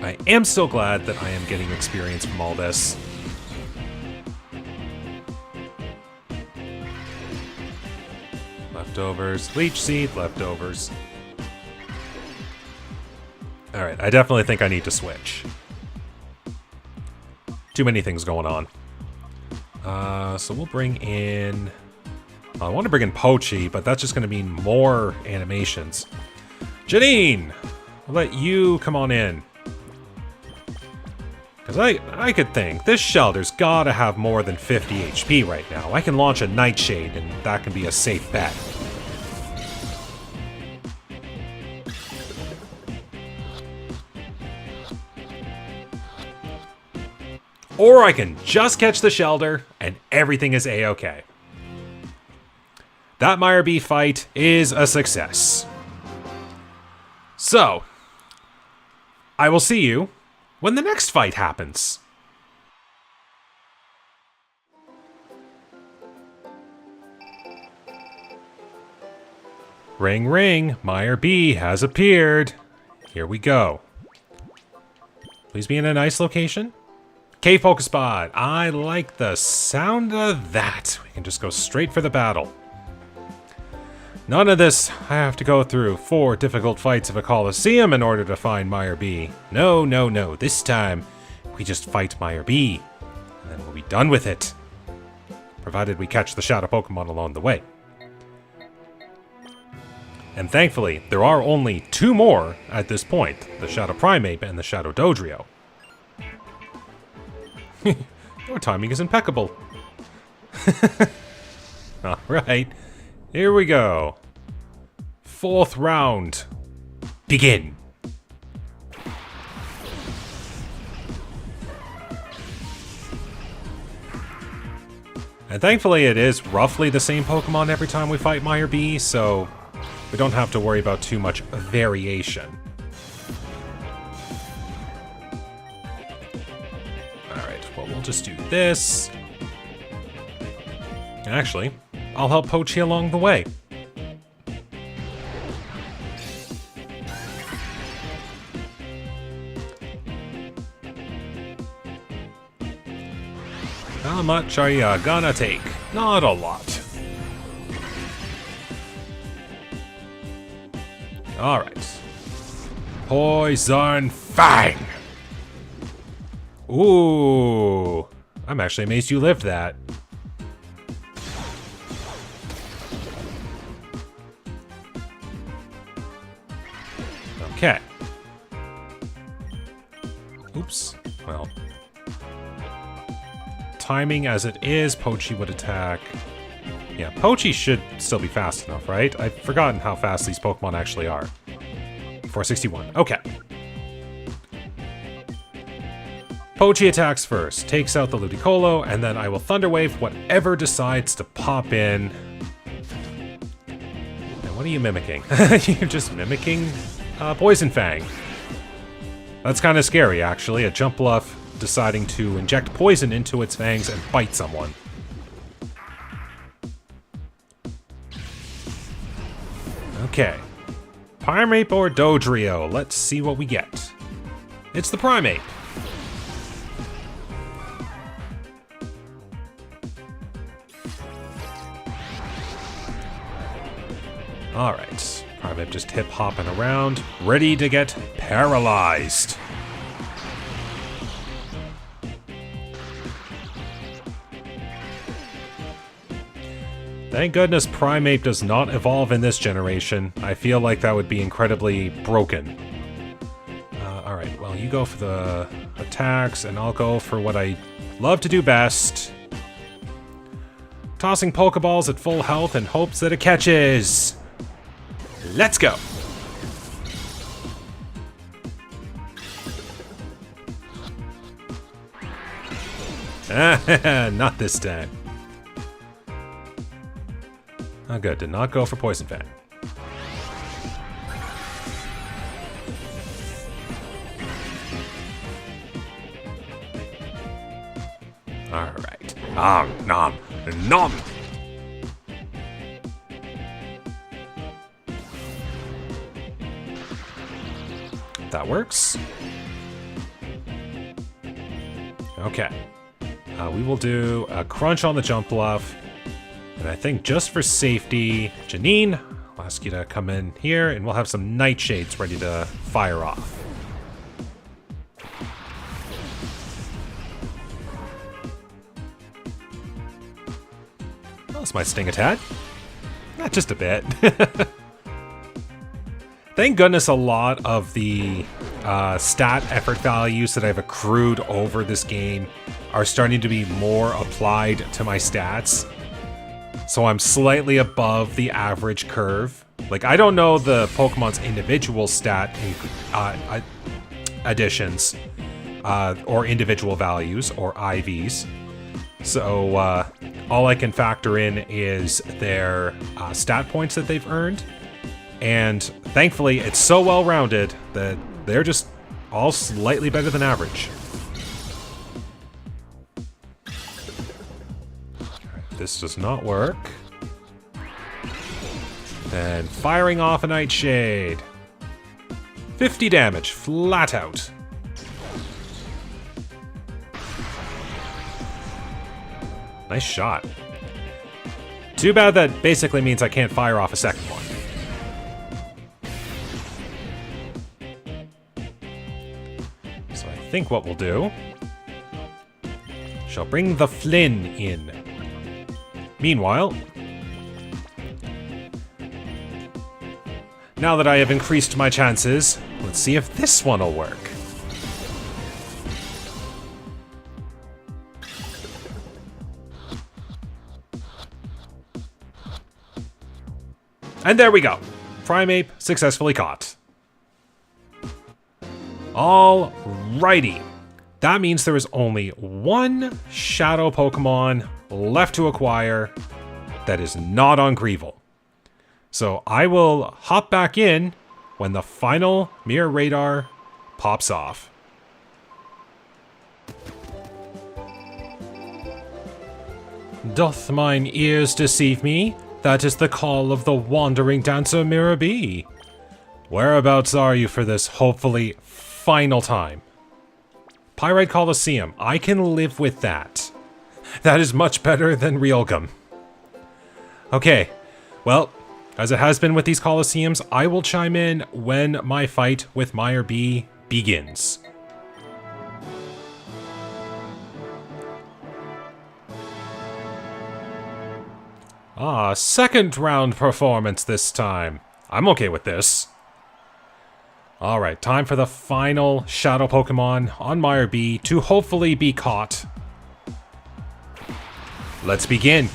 I am so glad that I am getting experience from all this. Leftovers, Leech Seed, leftovers. Alright, I definitely think I need to switch. Too many things going on. So we'll bring in I want to bring in Pochi, but that's just going to mean more animations. Janine! I'll let you come on in. Because I could think, this shelter's gotta have more than 50 HP right now. I can launch a Nightshade, and that can be a safe bet. Or I can just catch the shelter, and everything is a-okay. That Miror B fight is a success. So, I will see you when the next fight happens. Ring ring, Miror B has appeared. Here we go. Please be in a nice location. Cave Focus Spot. I like the sound of that. We can just go straight for the battle. None of this I have to go through 4 difficult fights of a Coliseum in order to find Miror B. No, no, no. This time, we just fight Miror B, and then we'll be done with it. Provided we catch the Shadow Pokemon along the way. And thankfully, there are only 2 more at this point. The Shadow Primeape and the Shadow Dodrio. Your timing is impeccable. Alright. Here we go. 4th round. Begin. And thankfully it is roughly the same Pokemon every time we fight Miror B, so we don't have to worry about too much variation. Alright, well we'll just do this. Actually, I'll help Pochi along the way. How much are you gonna take? Not a lot. Alright. Poison Fang! Ooh. I'm actually amazed you lived that. Okay. Oops. Well. Timing as it is, Pochi would attack. Yeah, Pochi should still be fast enough, right? I've forgotten how fast these Pokemon actually are. 461. Okay. Pochi attacks first, takes out the Ludicolo, and then I will Thunder Wave whatever decides to pop in. Now, what are you mimicking? You're just mimicking Poison Fang. That's kind of scary, actually. A Jumpluff deciding to inject poison into its fangs and bite someone. Okay. Primeape or Dodrio? Let's see what we get. It's the Primeape. Alright. Primeape just hip-hopping around, ready to get paralyzed. Thank goodness Primeape does not evolve in this generation. I feel like that would be incredibly broken. Alright, well, you go for the attacks, and I'll go for what I love to do best. Tossing Pokeballs at full health in hopes that it catches. Let's go! Not this time. Oh good, did not go for Poison Fang. Alright. Nom. Nom! That works. Okay. We will do a Crunch on the Jumpluff. And I think just for safety, Janine, I'll ask you to come in here and we'll have some Nightshades ready to fire off. That's my Sting attack. Just a bit. Thank goodness a lot of the stat effort values that I've accrued over this game are starting to be more applied to my stats. So I'm slightly above the average curve. Like, I don't know the Pokemon's individual stat additions or individual values or IVs. So all I can factor in is their stat points that they've earned. And thankfully, it's so well-rounded that they're just all slightly better than average. This does not work. Then firing off a Nightshade. 50 damage, flat out. Nice shot. Too bad that basically means I can't fire off a second one. So I think what we'll do... shall bring the Flynn in. Meanwhile... now that I have increased my chances, let's see if this one will work. And there we go. Primeape successfully caught. Alrighty. That means there is only one Shadow Pokemon left to acquire that is not on Greevil. So I will hop back in when the final Mirror Radar pops off. Doth mine ears deceive me? That is the call of the wandering dancer Miror B. Whereabouts are you for this, hopefully, final time? Pyrite Coliseum. I can live with that. That is much better than Realgum. Okay, well, as it has been with these Coliseums, I will chime in when my fight with Miror B begins. Ah, second round performance this time. I'm okay with this. Alright, time for the final Shadow Pokemon on Miror B to hopefully be caught. Let's begin.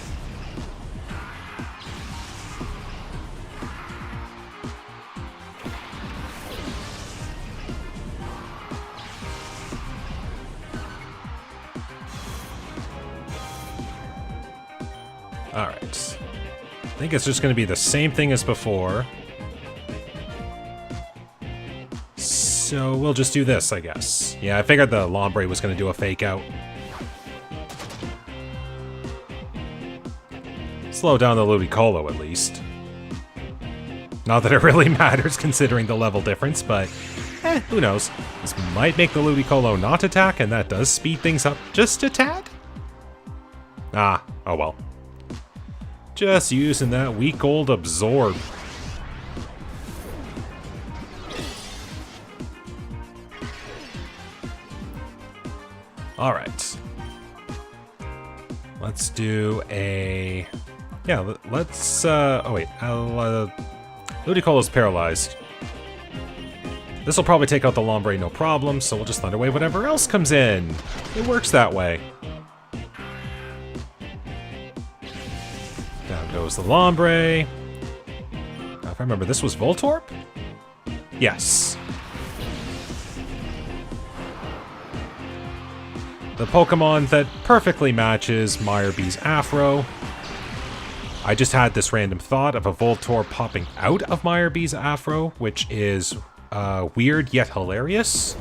Alright. I think it's just going to be the same thing as before. So we'll just do this, I guess. Yeah, I figured the Lombre was going to do a fake out. Slow down the Ludicolo at least. Not that it really matters considering the level difference, but who knows. This might make the Ludicolo not attack, and that does speed things up just a tad. Ah, oh well. Just using that weak old Absorb. Alright. Let's do a... yeah, let's... oh wait, Ludicolo's paralyzed. This will probably take out the Lombre no problem, so we'll just Thunder Wave whatever else comes in. It works that way. Down goes the Lombre. Now, if I remember, this was Voltorb? Yes. The Pokemon that perfectly matches Miror B's Afro. I just had this random thought of a Voltorb popping out of Miror B's Afro, which is weird yet hilarious.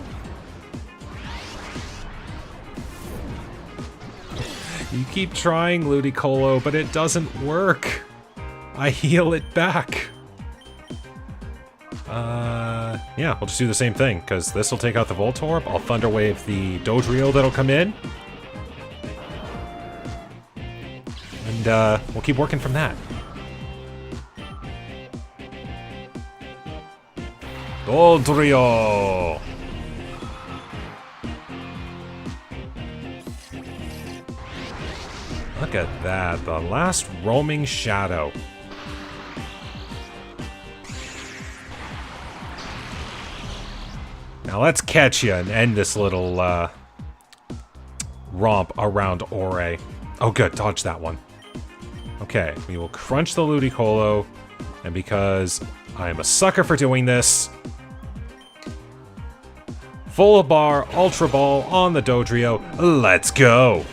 You keep trying, Ludicolo, but it doesn't work. I heal it back. Yeah, we'll just do the same thing, because this will take out the Voltorb. I'll Thunder Wave the Dodrio that'll come in. And we'll keep working from that. Dodrio! Look at that, the last roaming shadow. Now let's catch you and end this little romp around Ore. Oh good, dodge that one. Okay, we will crunch the Ludicolo, and because I am a sucker for doing this, full bar, Ultra Ball on the Dodrio, let's go!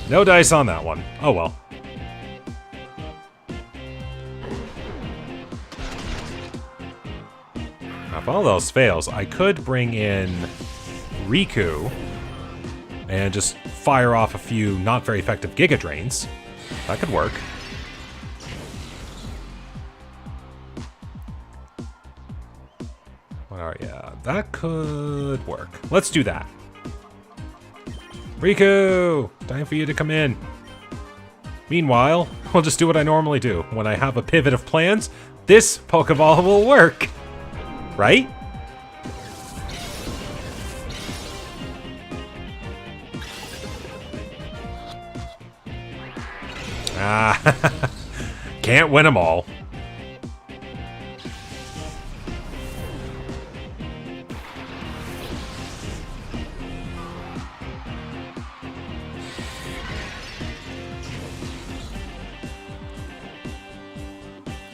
No dice on that one. Oh well. Now, if all else fails, I could bring in Riku and just fire off a few not very effective Giga Drains. That could work. Alright, yeah, that could work. Let's do that. Riku! Time for you to come in. Meanwhile, we'll just do what I normally do. When I have a pivot of plans, this Pokeball will work. Right? Ah, can't win them all.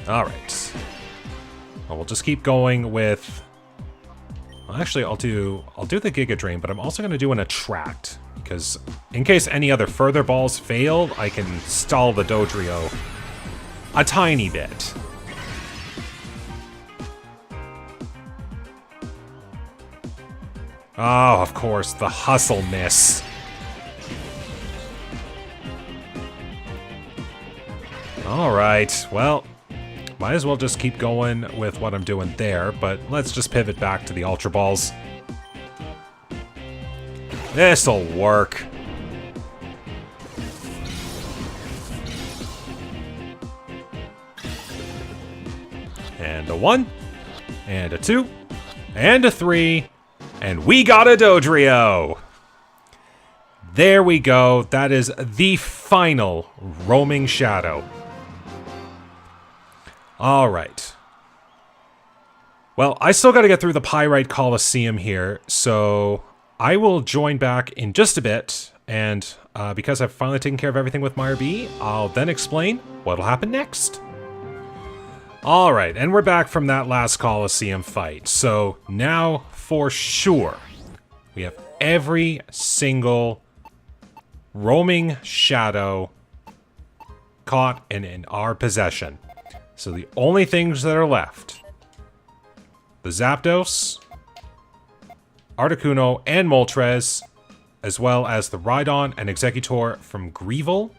All right. Well, we'll just keep going with. Well, actually, I'll do the Giga Drain, but I'm also going to do an Attract because in case any other further balls fail, I can stall the Dodrio a tiny bit. Oh, of course, the Hustle miss. All right, well. Might as well just keep going with what I'm doing there, but let's just pivot back to the Ultra Balls. This'll work. And a 1, and a 2, and a 3, and we got a Dodrio! There we go, that is the final Roaming Shadow. Alright. Well, I still gotta get through the Pyrite Coliseum here, so I will join back in just a bit, and because I've finally taken care of everything with Miror B, I'll then explain what'll happen next. Alright, and we're back from that last Coliseum fight, so now for sure, we have every single Roaming Shadow caught and in our possession. So the only things that are left, the Zapdos, Articuno, and Moltres, as well as the Rhydon and Exeggutor from Greevil,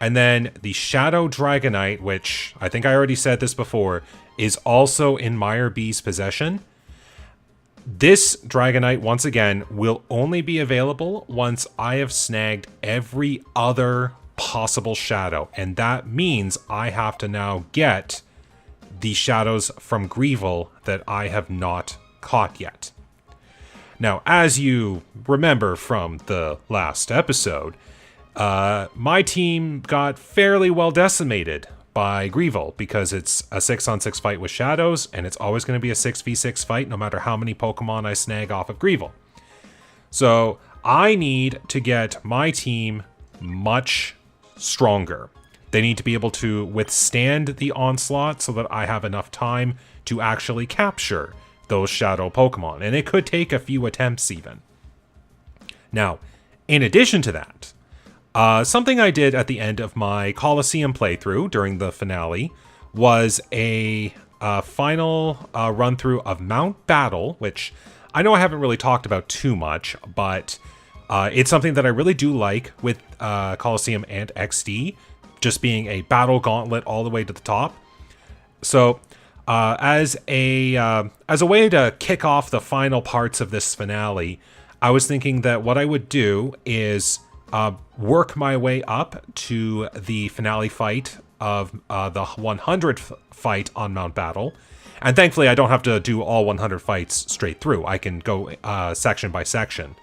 and then the Shadow Dragonite, which I think I already said this before, is also in Miror B's possession. This Dragonite, once again, will only be available once I have snagged every other possible shadow, and that means I have to now get the shadows from Greevil that I have not caught yet. Now, as you remember from the last episode, my team got fairly well decimated by Greevil because it's a 6-on-6 fight with shadows, and it's always going to be a 6v6 fight no matter how many Pokemon I snag off of Greevil. So I need to get my team much stronger. They need to be able to withstand the onslaught so that I have enough time to actually capture those shadow Pokemon. And it could take a few attempts even. Now, in addition to that, something I did at the end of my Coliseum playthrough during the finale was a final run-through of Mount Battle, which I know I haven't really talked about too much, but it's something that I really do like with Coliseum and XD, just being a battle gauntlet all the way to the top. So, as a way to kick off the final parts of this finale, I was thinking that what I would do is work my way up to the finale fight of the 100th fight on Mount Battle. And thankfully, I don't have to do all 100 fights straight through. I can go section by section.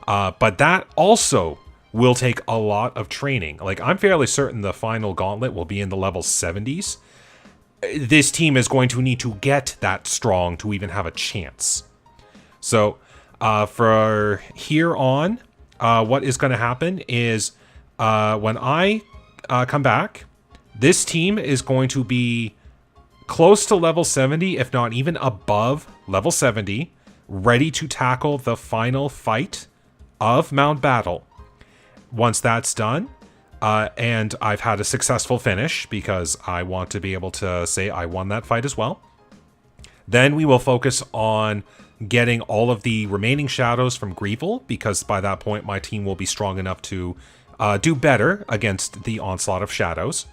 But that also will take a lot of training. Like, I'm fairly certain the final gauntlet will be in the level 70s. This team is going to need to get that strong to even have a chance. So, for here on, what is going to happen is when I come back, this team is going to be close to level 70, if not even above level 70, ready to tackle the final fight of Mount Battle. Once that's done, and I've had a successful finish, because I want to be able to say I won that fight as well, then we will focus on getting all of the remaining shadows from Greevil, because by that point my team will be strong enough to do better against the onslaught of shadows.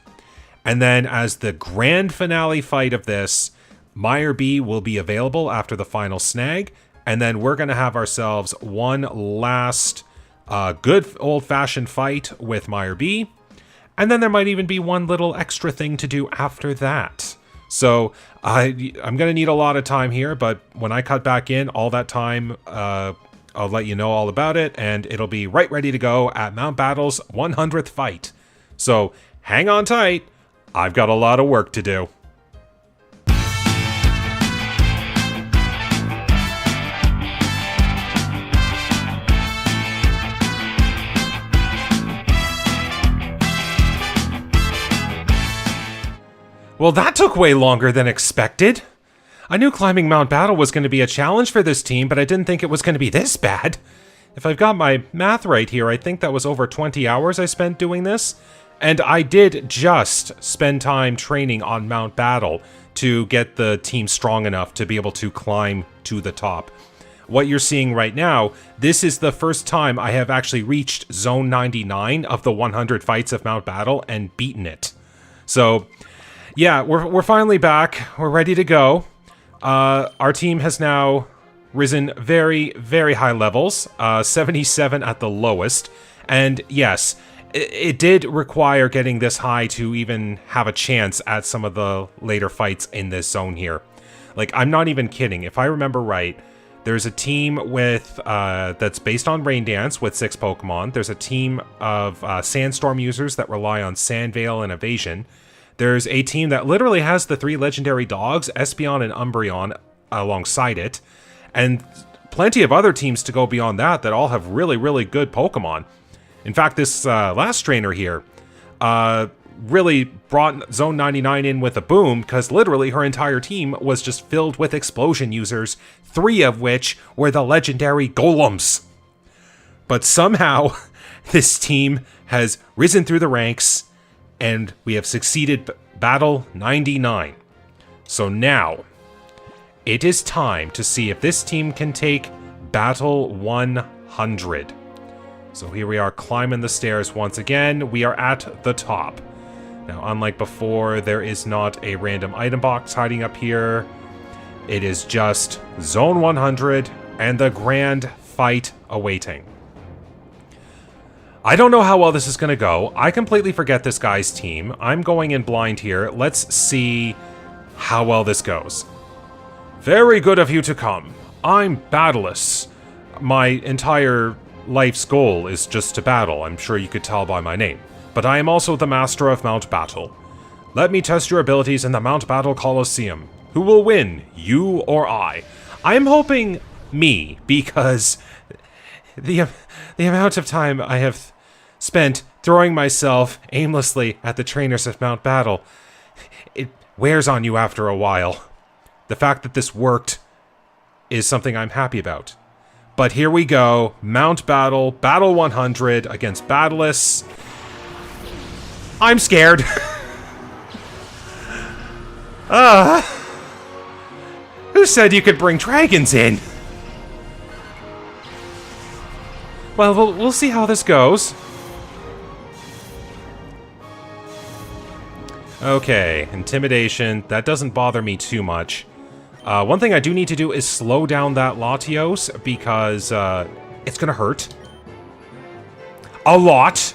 And then as the grand finale fight of this, Miror B will be available after the final snag, and then we're going to have ourselves one last good old-fashioned fight with Miror B, and then there might even be one little extra thing to do after that. So I'm going to need a lot of time here, but when I cut back in, all that time, I'll let you know all about it, and it'll be right ready to go at Mount Battle's 100th fight. So hang on tight. I've got a lot of work to do. Well, that took way longer than expected. I knew climbing Mount Battle was going to be a challenge for this team, but I didn't think it was going to be this bad. If I've got my math right here, I think that was over 20 hours I spent doing this. And I did just spend time training on Mount Battle to get the team strong enough to be able to climb to the top. What you're seeing right now, this is the first time I have actually reached Zone 99 of the 100 fights of Mount Battle and beaten it. So, yeah, we're finally back. We're ready to go. Our team has now risen very, very high levels, 77 at the lowest. And yes, it did require getting this high to even have a chance at some of the later fights in this zone here. Like, I'm not even kidding. If I remember right, there's a team with that's based on Rain Dance with 6 Pokemon. There's a team of Sandstorm users that rely on Sand Veil and Evasion. There's a team that literally has the 3 legendary dogs, Espeon and Umbreon, alongside it. And plenty of other teams to go beyond that all have really, really good Pokemon. In fact, this last trainer here really brought Zone 99 in with a boom, because literally her entire team was just filled with explosion users, 3 of which were the legendary Golems. But somehow, this team has risen through the ranks, and we have succeeded Battle 99. So now, it is time to see if this team can take Battle 100. So here we are climbing the stairs once again. We are at the top. Now, unlike before, there is not a random item box hiding up here. It is just Zone 100 and the grand fight awaiting. I don't know how well this is going to go. I completely forget this guy's team. I'm going in blind here. Let's see how well this goes. Very good of you to come. I'm Battleless. My entire life's goal is just to battle. I'm sure you could tell by my name. But I am also the master of Mount Battle. Let me test your abilities in the Mount Battle Coliseum. Who will win, you or I? I am hoping me, because the amount of time I have spent throwing myself aimlessly at the trainers of Mount Battle, it wears on you after a while. The fact that this worked is something I'm happy about. But here we go, Mount Battle, Battle 100 against Battleless. I'm scared. Who said you could bring dragons in? Well, we'll see how this goes. Okay, intimidation. That doesn't bother me too much. One thing I do need to do is slow down that Latios, because it's gonna hurt. A lot.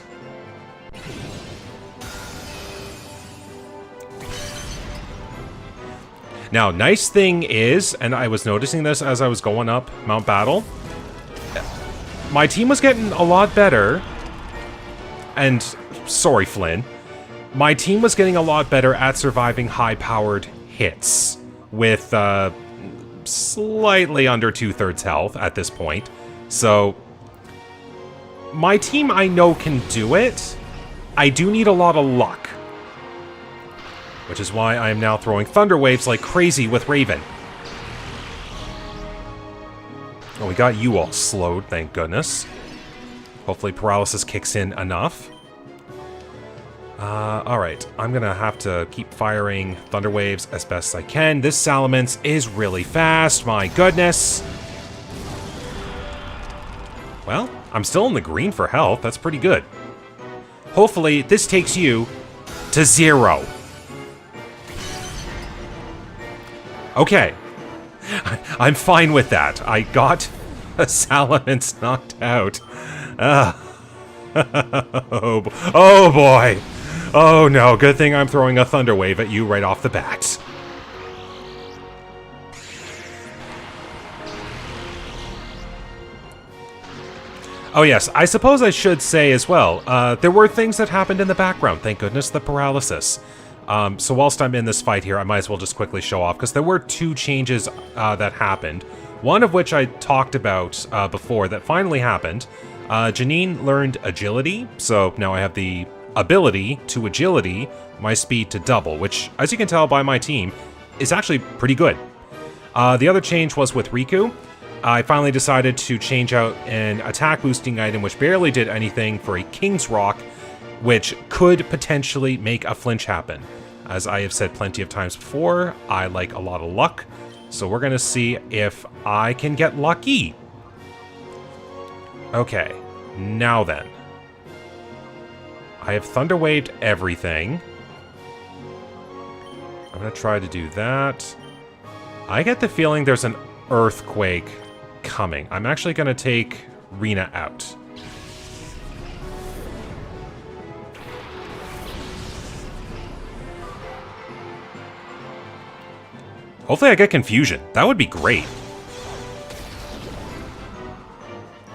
Now, nice thing is, and I was noticing this as I was going up Mount Battle, my team was getting a lot better and sorry, Flynn, my team was getting a lot better at surviving high-powered hits with slightly under 2/3 health at this point. So my team, I know, can do it. I do need a lot of luck, which is why I am now throwing Thunder Waves like crazy with Raven. Oh, we got you all slowed, thank goodness. Hopefully paralysis kicks in enough. Alright, I'm gonna have to keep firing Thunder Waves as best I can. This Salamence is really fast, my goodness. Well, I'm still in the green for health, that's pretty good. Hopefully, this takes you to 0. Okay. I'm fine with that. I got a Salamence knocked out. Oh boy. Oh no, good thing I'm throwing a Thunder Wave at you right off the bat. Oh yes, I suppose I should say as well, there were things that happened in the background, thank goodness, the paralysis. So whilst I'm in this fight here, I might as well just quickly show off, because there were 2 changes that happened. One of which I talked about before that finally happened. Janine learned agility, so now I have the ability to agility my speed to double, which, as you can tell by my team, is actually pretty good. The other change was with Riku. I finally decided to change out an attack boosting item which barely did anything for a King's Rock, which could potentially make a flinch happen. As I have said plenty of times before, I like a lot of luck, so we're gonna see if I can get lucky. Okay, now then. I have Thunder Waved everything. I'm gonna try to do that. I get the feeling there's an Earthquake coming. I'm actually gonna take Rena out. Hopefully I get Confusion. That would be great.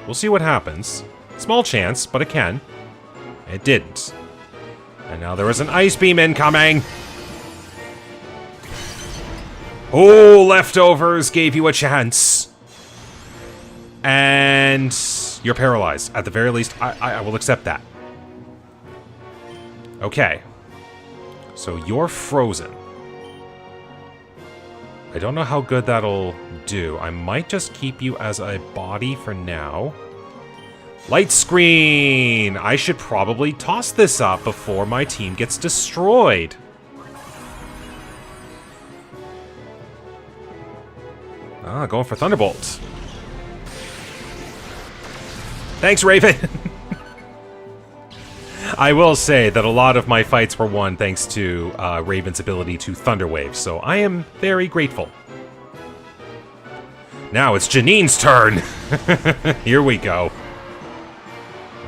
We'll see what happens. Small chance, but it can. It didn't. And now there is an Ice Beam incoming! Oh, Leftovers gave you a chance. And you're paralyzed. At the very least, I will accept that. Okay. So you're frozen. I don't know how good that'll do. I might just keep you as a body for now. Light Screen! I should probably toss this up before my team gets destroyed. Ah, going for Thunderbolt. Thanks, Raven! I will say that a lot of my fights were won thanks to Raven's ability to Thunder Wave, so I am very grateful. Now it's Janine's turn! Here we go.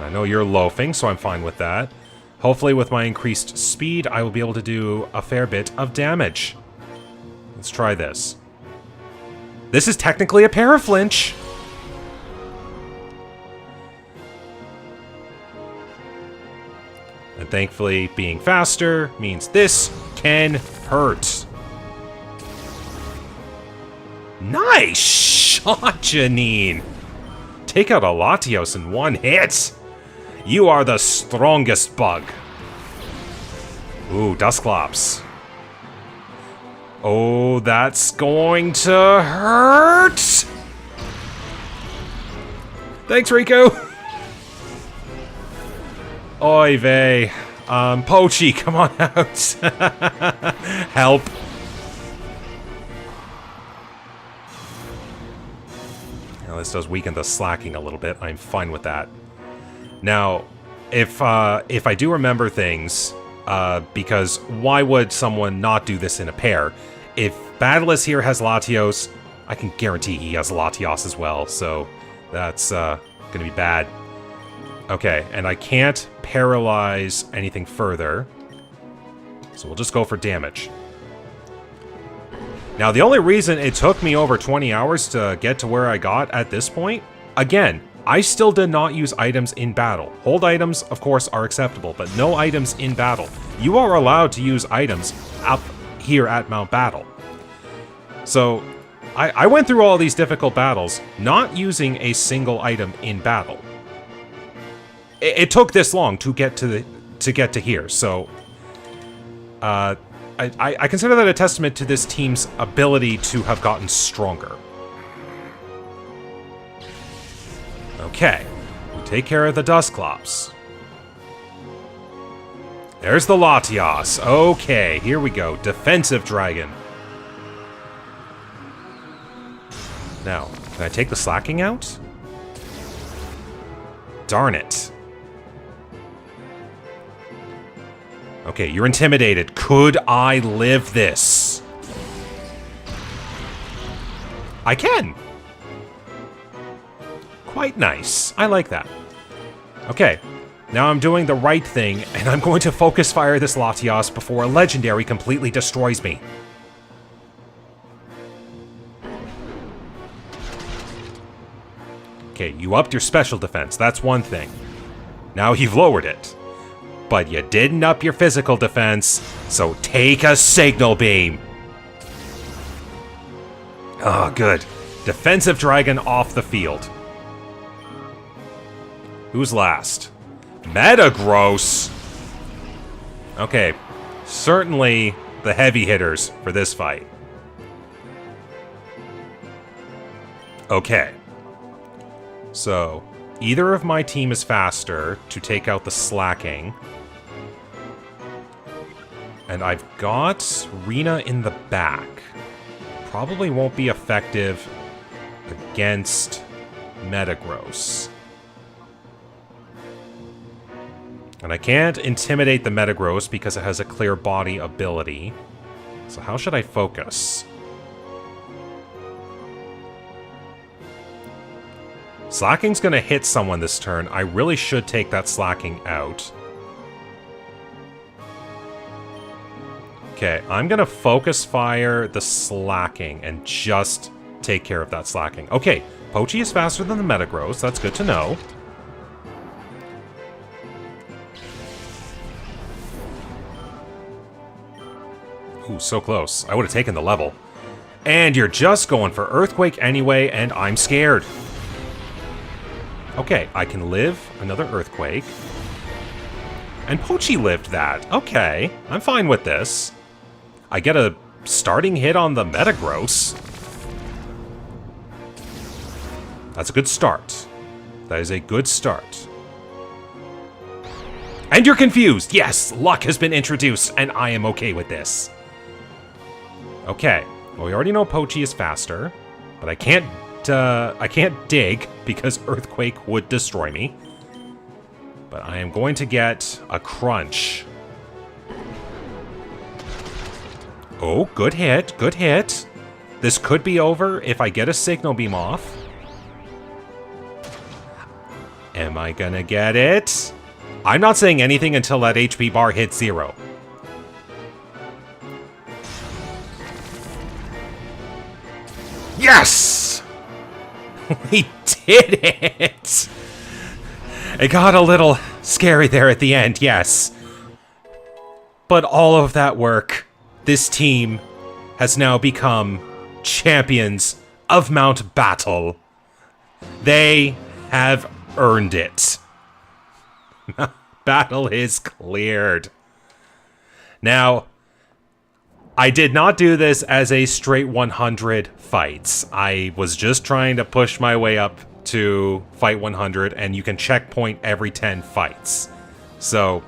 I know you're loafing, so I'm fine with that. Hopefully with my increased speed, I will be able to do a fair bit of damage. Let's try this. This is technically a paraflinch! And thankfully, being faster means this can hurt. Nice shot, Janine! Take out a Latios in one hit! You are the strongest bug. Ooh, Dusclops. Oh, that's going to hurt! Thanks, Rico! Oy vey. Pochi, come on out. Help. Now, this does weaken the slacking a little bit. I'm fine with that. Now, if I do remember things, because why would someone not do this in a pair? If Battleless here has Latios, I can guarantee he has Latios as well, so that's gonna be bad. Okay, and I can't paralyze anything further, so we'll just go for damage. Now, the only reason it took me over 20 hours to get to where I got at this point, again, I still did not use items in battle. Hold items, of course, are acceptable, but no items in battle. You are allowed to use items up here at Mount Battle. So, I went through all these difficult battles, not using a single item in battle. It took this long to get to here, so I consider that a testament to this team's ability to have gotten stronger. Okay, we take care of the Dusclops. There's the Latias. Okay, here we go. Defensive dragon. Now, can I take the slacking out? Darn it. Okay, you're intimidated. Could I live this? I can. Quite nice. I like that. Okay, now I'm doing the right thing, and I'm going to focus fire this Latias before a legendary completely destroys me. Okay, you upped your special defense. That's one thing. Now you've lowered it. But you didn't up your physical defense, so take a signal beam. Oh, good. Defensive dragon off the field. Who's last? Metagross! Okay, certainly the heavy hitters for this fight. Okay. So, either of my team is faster to take out the slacking. And I've got Rena in the back. Probably won't be effective against Metagross. And I can't intimidate the Metagross because it has a clear body ability. So how should I focus? Slacking's gonna hit someone this turn. I really should take that slacking out. Okay, I'm gonna focus fire the slacking and just take care of that slacking. Okay, Pochi is faster than the Metagross. That's good to know. Ooh, so close. I would have taken the level. And you're just going for Earthquake anyway, and I'm scared. Okay, I can live another Earthquake. And Pochi lived that. Okay, I'm fine with this. I get a starting hit on the Metagross. That's a good start. That is a good start. And you're confused! Yes, luck has been introduced, and I am okay with this. Okay, well, we already know Pochi is faster, but I can't dig because Earthquake would destroy me. But I am going to get a crunch. Oh, good hit, good hit. This could be over if I get a signal beam off. Am I gonna get it? I'm not saying anything until that HP bar hits 0. Yes! We did it! It got a little scary there at the end, yes. But all of that work, this team has now become champions of Mount Battle. They have earned it. Battle is cleared. Now, I did not do this as a straight 100 fights. I was just trying to push my way up to fight 100, and you can checkpoint every 10 fights. So,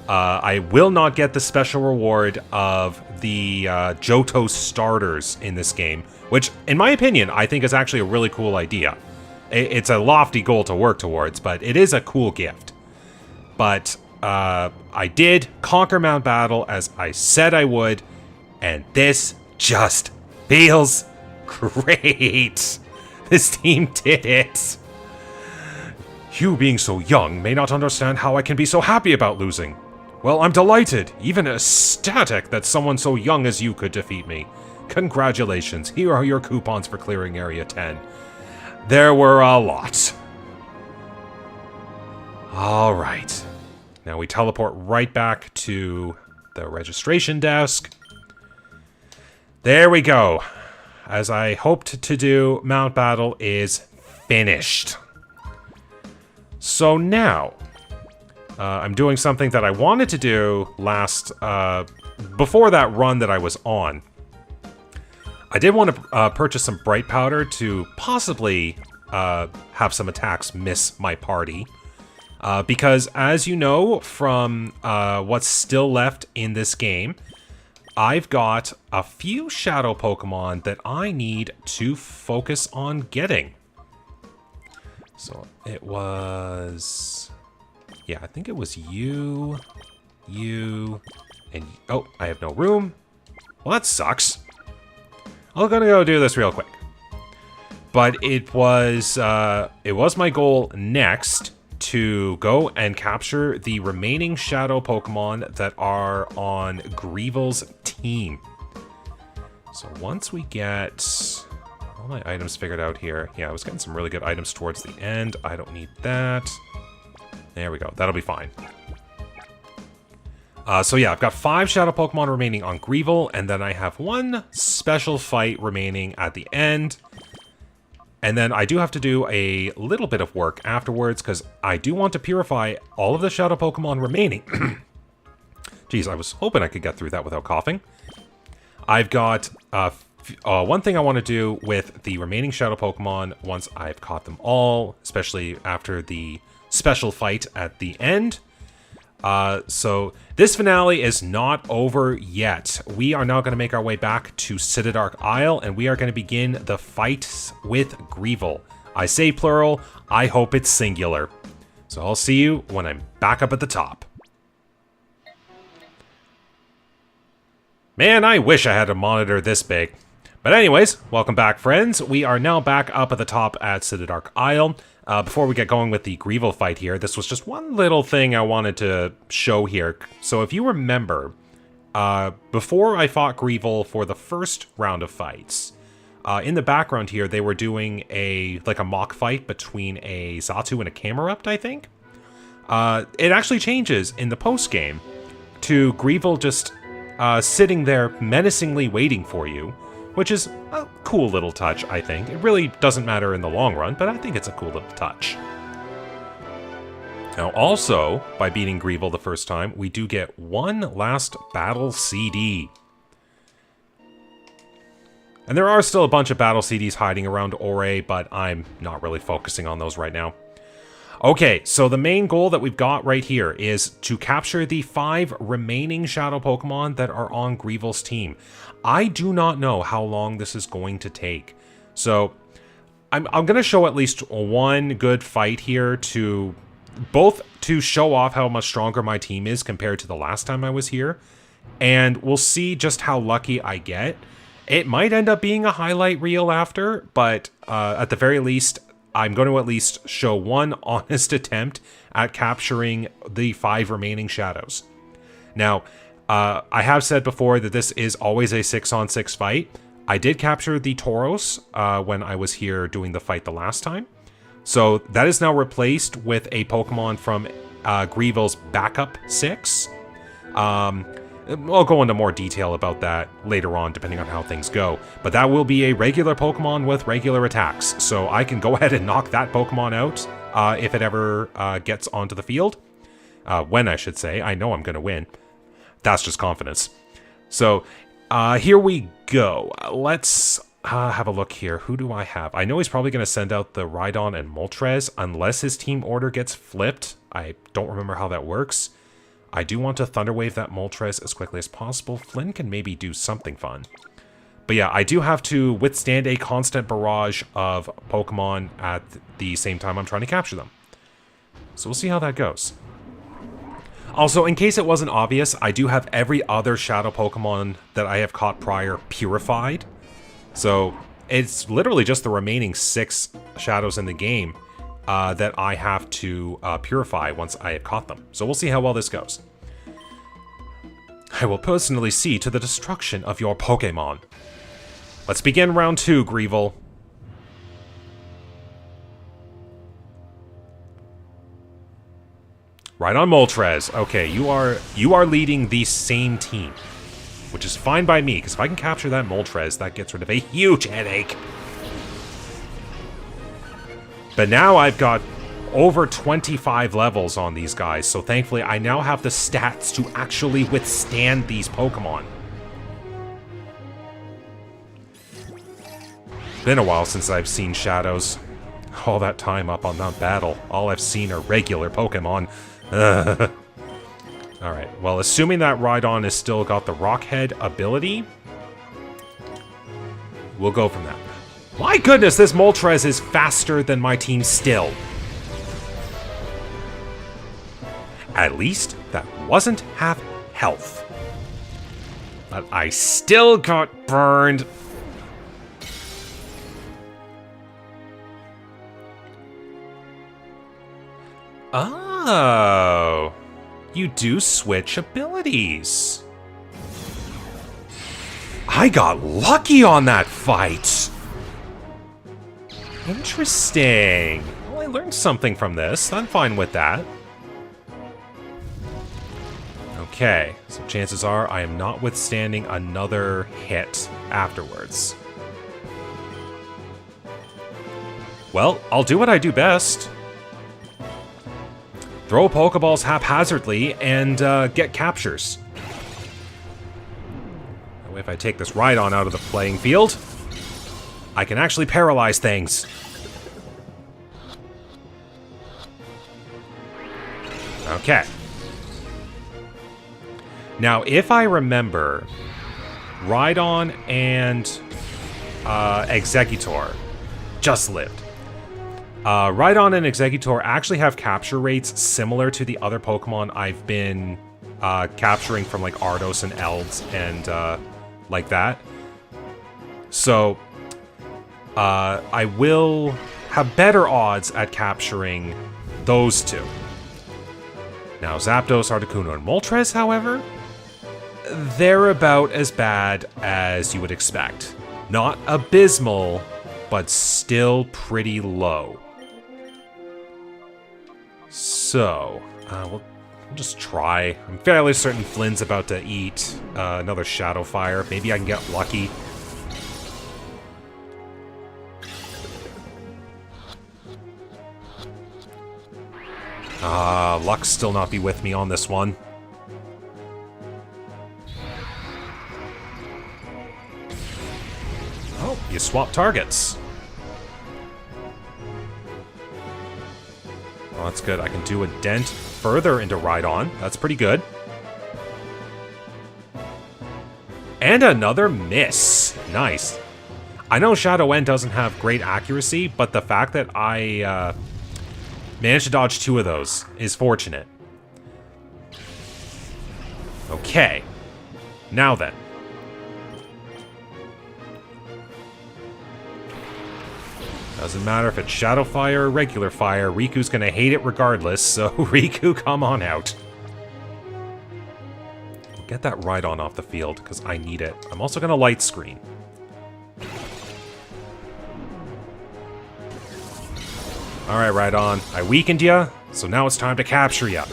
I will not get the special reward of the Johto starters in this game, which, in my opinion, I think is actually a really cool idea. It's a lofty goal to work towards, but it is a cool gift. But I did conquer Mount Battle as I said I would, and this just feels great. This team did it. You being so young may not understand how I can be so happy about losing. Well, I'm delighted, even ecstatic that someone so young as you could defeat me. Congratulations, here are your coupons for clearing Area 10. There were a lot. Alright. Now we teleport right back to the registration desk. There we go. As I hoped to do, Mount Battle is finished. So now, I'm doing something that I wanted to do before that run that I was on. I did want to purchase some bright powder to possibly have some attacks miss my party. Because as you know from what's still left in this game, I've got a few shadow Pokemon that I need to focus on getting. So it was... yeah, I think it was you, and... oh, I have no room. Well, that sucks. I'm gonna go do this real quick. But it was my goal next to go and capture the remaining shadow Pokemon that are on Greevil's team. So once we get all my items figured out here, yeah, I was getting some really good items towards the end. I don't need that. There we go. That'll be fine. So yeah, I've got 5 shadow Pokemon remaining on Greevil, and then I have 1 special fight remaining at the end. And then I do have to do a little bit of work afterwards, because I do want to purify all of the shadow Pokemon remaining. Jeez, I was hoping I could get through that without coughing. I've got one thing I want to do with the remaining shadow Pokemon once I've caught them all, especially after the special fight at the end. So this finale is not over yet. We are now going to make our way back to Citadark Isle, and we are going to begin the fight with Greevil. I say plural, I hope it's singular. So I'll see you when I'm back up at the top. Man, I wish I had a monitor this big. But anyways, welcome back, friends. We are now back up at the top at Citadark Isle. Before we get going with the Greevil fight here, this was just one little thing I wanted to show here. So if you remember, before I fought Greevil for the first round of fights, in the background here, they were doing a mock fight between a Xatu and a Camerupt, I think. It actually changes in the post-game to Greevil just sitting there menacingly waiting for you, which is a cool little touch, I think. It really doesn't matter in the long run, but I think it's a cool little touch. Now also, by beating Greevil the first time, we do get one last battle CD. And there are still a bunch of battle CDs hiding around Ore, but I'm not really focusing on those right now. Okay, so the main goal that we've got right here is to capture the 5 remaining shadow Pokemon that are on Greevil's team. I do not know how long this is going to take. So I'm going to show at least one good fight here to show off how much stronger my team is compared to the last time I was here. And we'll see just how lucky I get. It might end up being a highlight reel after, but at the very least, I'm going to at least show one honest attempt at capturing the 5 remaining shadows. Now, I have said before that this is always a 6-on-6 fight. I did capture the Tauros when I was here doing the fight the last time. So that is now replaced with a Pokemon from Greevil's backup 6. I'll go into more detail about that later on, depending on how things go. But that will be a regular Pokemon with regular attacks. So I can go ahead and knock that Pokemon out if it ever gets onto the field. When, I should say. I know I'm going to win. That's just confidence. So here we go. Let's have a look here. Who do I have? I know he's probably going to send out the Rhydon and Moltres, unless his team order gets flipped. I don't remember how that works. I do want to Thunder Wave that Moltres as quickly as possible. Flynn can maybe do something fun. But yeah, I do have to withstand a constant barrage of Pokemon at the same time I'm trying to capture them. So we'll see how that goes. Also, in case it wasn't obvious, I do have every other Shadow Pokemon that I have caught prior purified. So it's literally just the remaining 6 Shadows in the game that I have to purify once I have caught them. So we'll see how well this goes. I will personally see to the destruction of your Pokemon. Let's begin round 2, Greevil. Right on Moltres. Okay, you are leading the same team, which is fine by me, because if I can capture that Moltres, that gets rid of a huge headache. But now I've got over 25 levels on these guys, so thankfully I now have the stats to actually withstand these Pokemon. Been a while since I've seen Shadows. All that time up on that battle, all I've seen are regular Pokemon. Alright, well, assuming that Rhydon has still got the Rock Head ability, we'll go from that. My goodness, this Moltres is faster than my team still. At least that wasn't half health. But I still got burned. Oh, you do switch abilities. I got lucky on that fight. Interesting. Well, I learned something from this. I'm fine with that. Okay, so chances are I am not withstanding another hit afterwards. Well, I'll do what I do best. Throw Pokeballs haphazardly and get captures. That way, if I take this Rhydon out of the playing field, I can actually paralyze things. Okay. Now, if I remember, Rhydon and Exeggutor just lived. Rhydon and Exeggutor actually have capture rates similar to the other Pokemon I've been capturing from like Ardos and Elds and like that. So I will have better odds at capturing those two. Now Zapdos, Articuno, and Moltres, however, they're about as bad as you would expect. Not abysmal, but still pretty low. So, we'll just try. I'm fairly certain Flynn's about to eat another Shadow Fire. Maybe I can get lucky. Luck's still not be with me on this one. Oh, you swap targets. Oh, that's good. I can do a dent further into Rhydon. That's pretty good. And another miss. Nice. I know Shadow End doesn't have great accuracy, but the fact that I managed to dodge two of those is fortunate. Okay. Now then. Doesn't matter if it's Shadow Fire or regular fire, Riku's gonna hate it regardless, so Riku, come on out. We'll get that Rhydon off the field, because I need it. I'm also gonna Light Screen. Alright, Rhydon, I weakened ya, so now it's time to capture ya.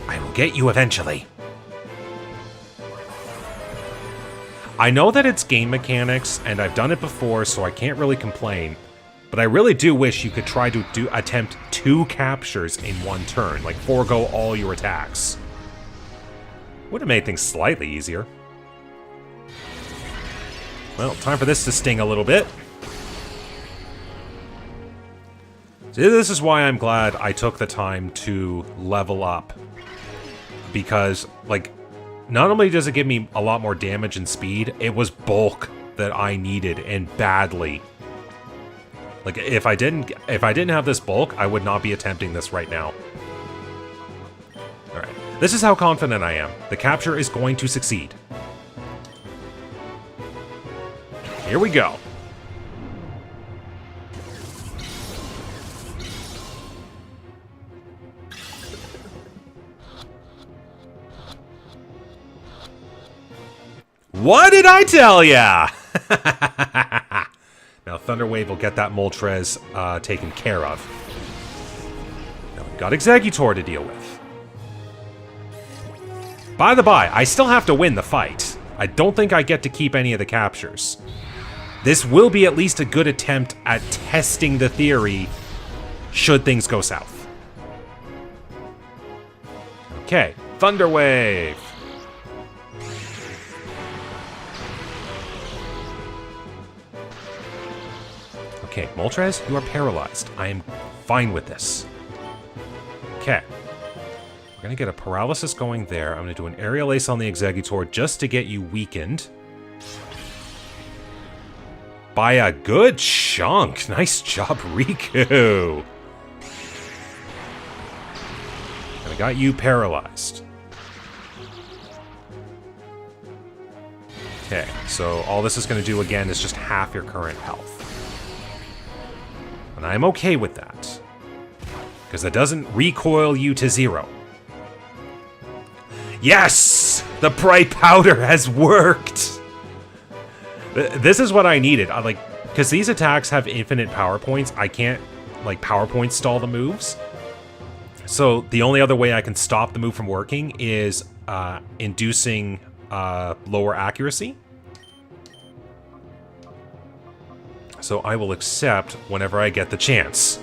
I will get you eventually. I know that it's game mechanics, and I've done it before, so I can't really complain. But I really do wish you could try to attempt 2 captures in one turn, like forego all your attacks. Would have made things slightly easier. Well, time for this to sting a little bit. See, this is why I'm glad I took the time to level up. Because, like, not only does it give me a lot more damage and speed, it was bulk that I needed, and badly. Like, if I didn't have this bulk, I would not be attempting this right now. Alright. This is how confident I am. The capture is going to succeed. Here we go. What did I tell ya? Now Thunder Wave will get that Moltres taken care of. Now we've got Exeggutor to deal with. By the by, I still have to win the fight. I don't think I get to keep any of the captures. This will be at least a good attempt at testing the theory should things go south. Okay, Thunder Wave. Okay, Moltres, you are paralyzed. I am fine with this. Okay. We're going to get a paralysis going there. I'm going to do an Aerial Ace on the Exeggutor just to get you weakened. By a good chunk. Nice job, Riku. And I got you paralyzed. Okay, so all this is going to do again is just half your current health. And I'm okay with that. Because that doesn't recoil you to 0. Yes! The Bright Powder has worked! This is what I needed. Because these attacks have infinite power points, I can't, power point stall the moves. So the only other way I can stop the move from working is inducing lower accuracy. So I will accept whenever I get the chance.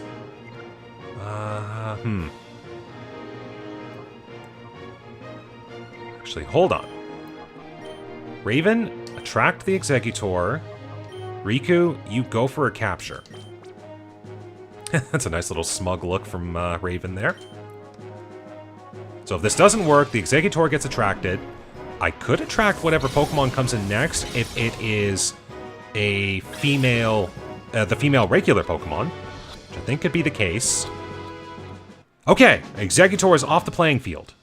Actually, hold on. Raven, attract the Exeggutor. Riku, you go for a capture. That's a nice little smug look from Raven there. So if this doesn't work, the Exeggutor gets attracted. I could attract whatever Pokemon comes in next if it is a female, the female regular Pokemon, which I think could be the case. Okay, Exeggutor is off the playing field.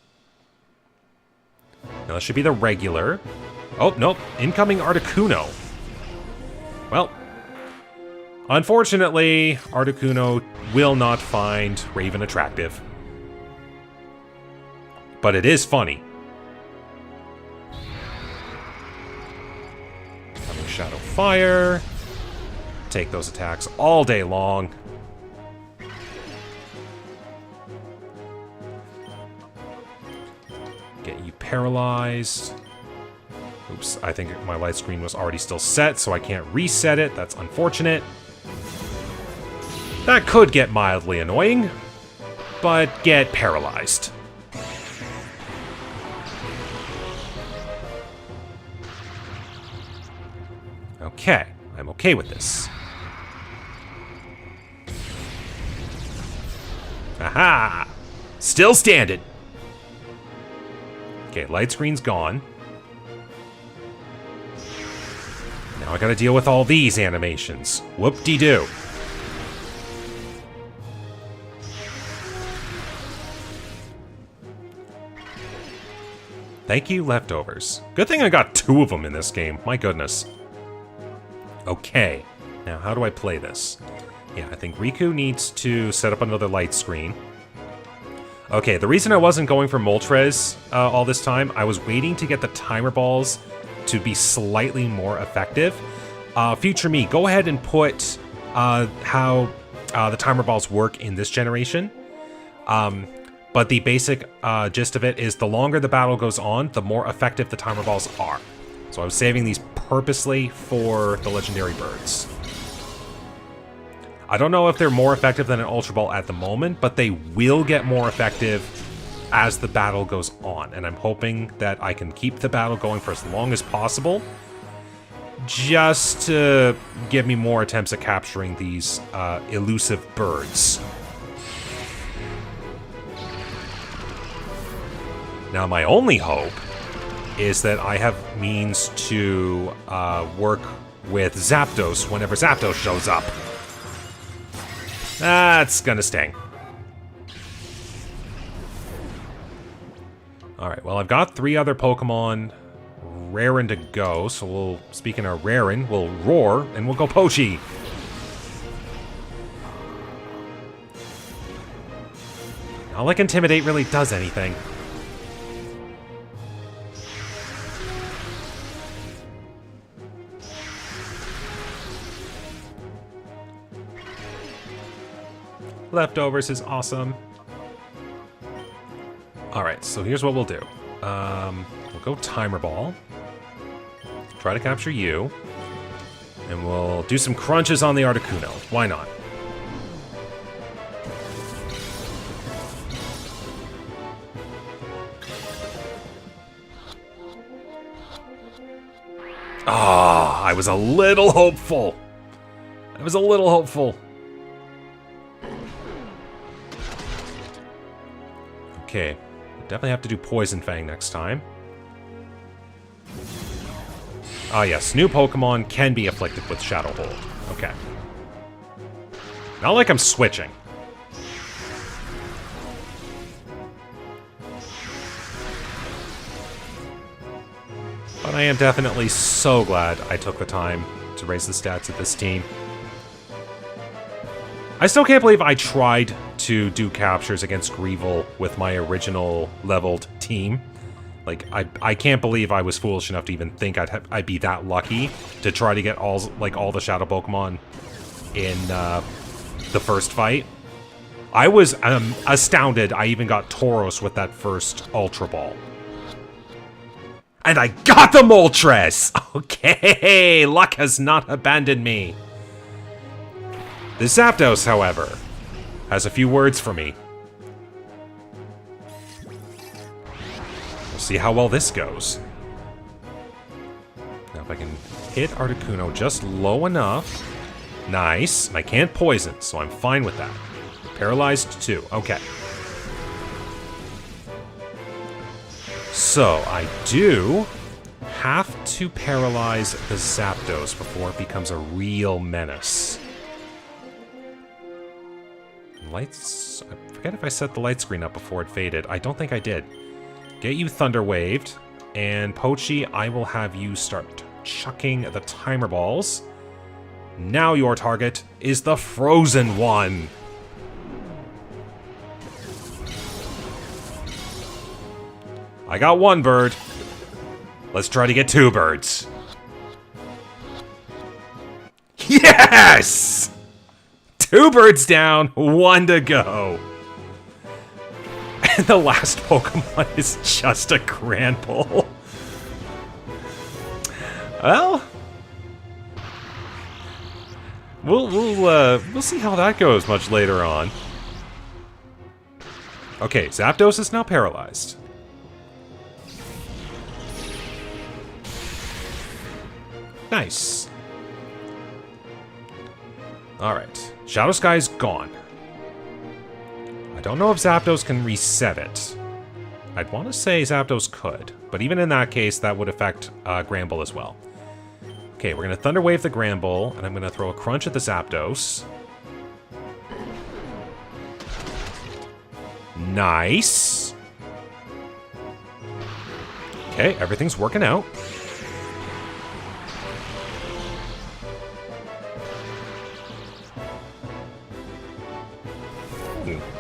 Now this should be the regular. Oh, nope, incoming Articuno. Well, unfortunately, Articuno will not find Raven attractive. But it is funny. Coming Shadow Fire. Take those attacks all day long. Get you paralyzed. Oops, I think my light screen was already still set, so I can't reset it. That's unfortunate. That could get mildly annoying, but get paralyzed. Okay, I'm okay with this. Aha! Still standing. Okay, light screen's gone. Now I gotta deal with all these animations. Whoop-de-doo. Thank you, leftovers. Good thing I got 2 of them in this game. My goodness. Okay. Now, how do I play this? Yeah, I think Riku needs to set up another light screen. Okay, the reason I wasn't going for Moltres all this time, I was waiting to get the timer balls to be slightly more effective. Future me, go ahead and put how the timer balls work in this generation. But the basic gist of it is the longer the battle goes on, the more effective the timer balls are. So I was saving these purposely for the legendary birds. I don't know if they're more effective than an Ultra Ball at the moment, but they will get more effective as the battle goes on. And I'm hoping that I can keep the battle going for as long as possible, just to give me more attempts at capturing these elusive birds. Now, my only hope is that I have means to work with Zapdos whenever Zapdos shows up. That's gonna sting. Alright, well, I've got 3 other Pokemon raring to go, so we'll, speaking of raring, we'll roar and we'll go Pochi. Not like Intimidate really does anything. Leftovers is awesome. Alright, so here's what we'll do. We'll go Timer Ball. Try to capture you. And we'll do some crunches on the Articuno. Why not? Ah, I was a little hopeful. I was a little hopeful. Okay, definitely have to do Poison Fang next time. Ah yes, new Pokemon can be afflicted with Shadow Hold. Okay. Not like I'm switching. But I am definitely so glad I took the time to raise the stats of this team. I still can't believe I tried to do captures against Greevil with my original leveled team. Like, I can't believe I was foolish enough to even think I'd be that lucky to try to get all the Shadow Pokemon in the first fight. I was astounded I even got Tauros with that first Ultra Ball. And I got the Moltres! Okay, luck has not abandoned me. The Zapdos, however, has a few words for me. We'll see how well this goes. Now if I can hit Articuno just low enough. Nice. I can't poison, so I'm fine with that. Paralyzed too. Okay. So, I do have to paralyze the Zapdos before it becomes a real menace. Lights... I forget if I set the light screen up before it faded. I don't think I did. Get you Thunder Waved, and Pochi, I will have you start chucking the Timer Balls. Now your target is the Frozen one! I got one bird. Let's try to get two birds. Yes! Two birds down, one to go. And the last Pokemon is just a Granbull. Well, we'll see how that goes much later on. Okay, Zapdos is now paralyzed. Nice. Alright. Shadow Sky's gone. I don't know if Zapdos can reset it. I'd want to say Zapdos could, but even in that case, that would affect Granbull as well. Okay, we're going to Thunder Wave the Granbull, and I'm going to throw a Crunch at the Zapdos. Nice. Okay, everything's working out.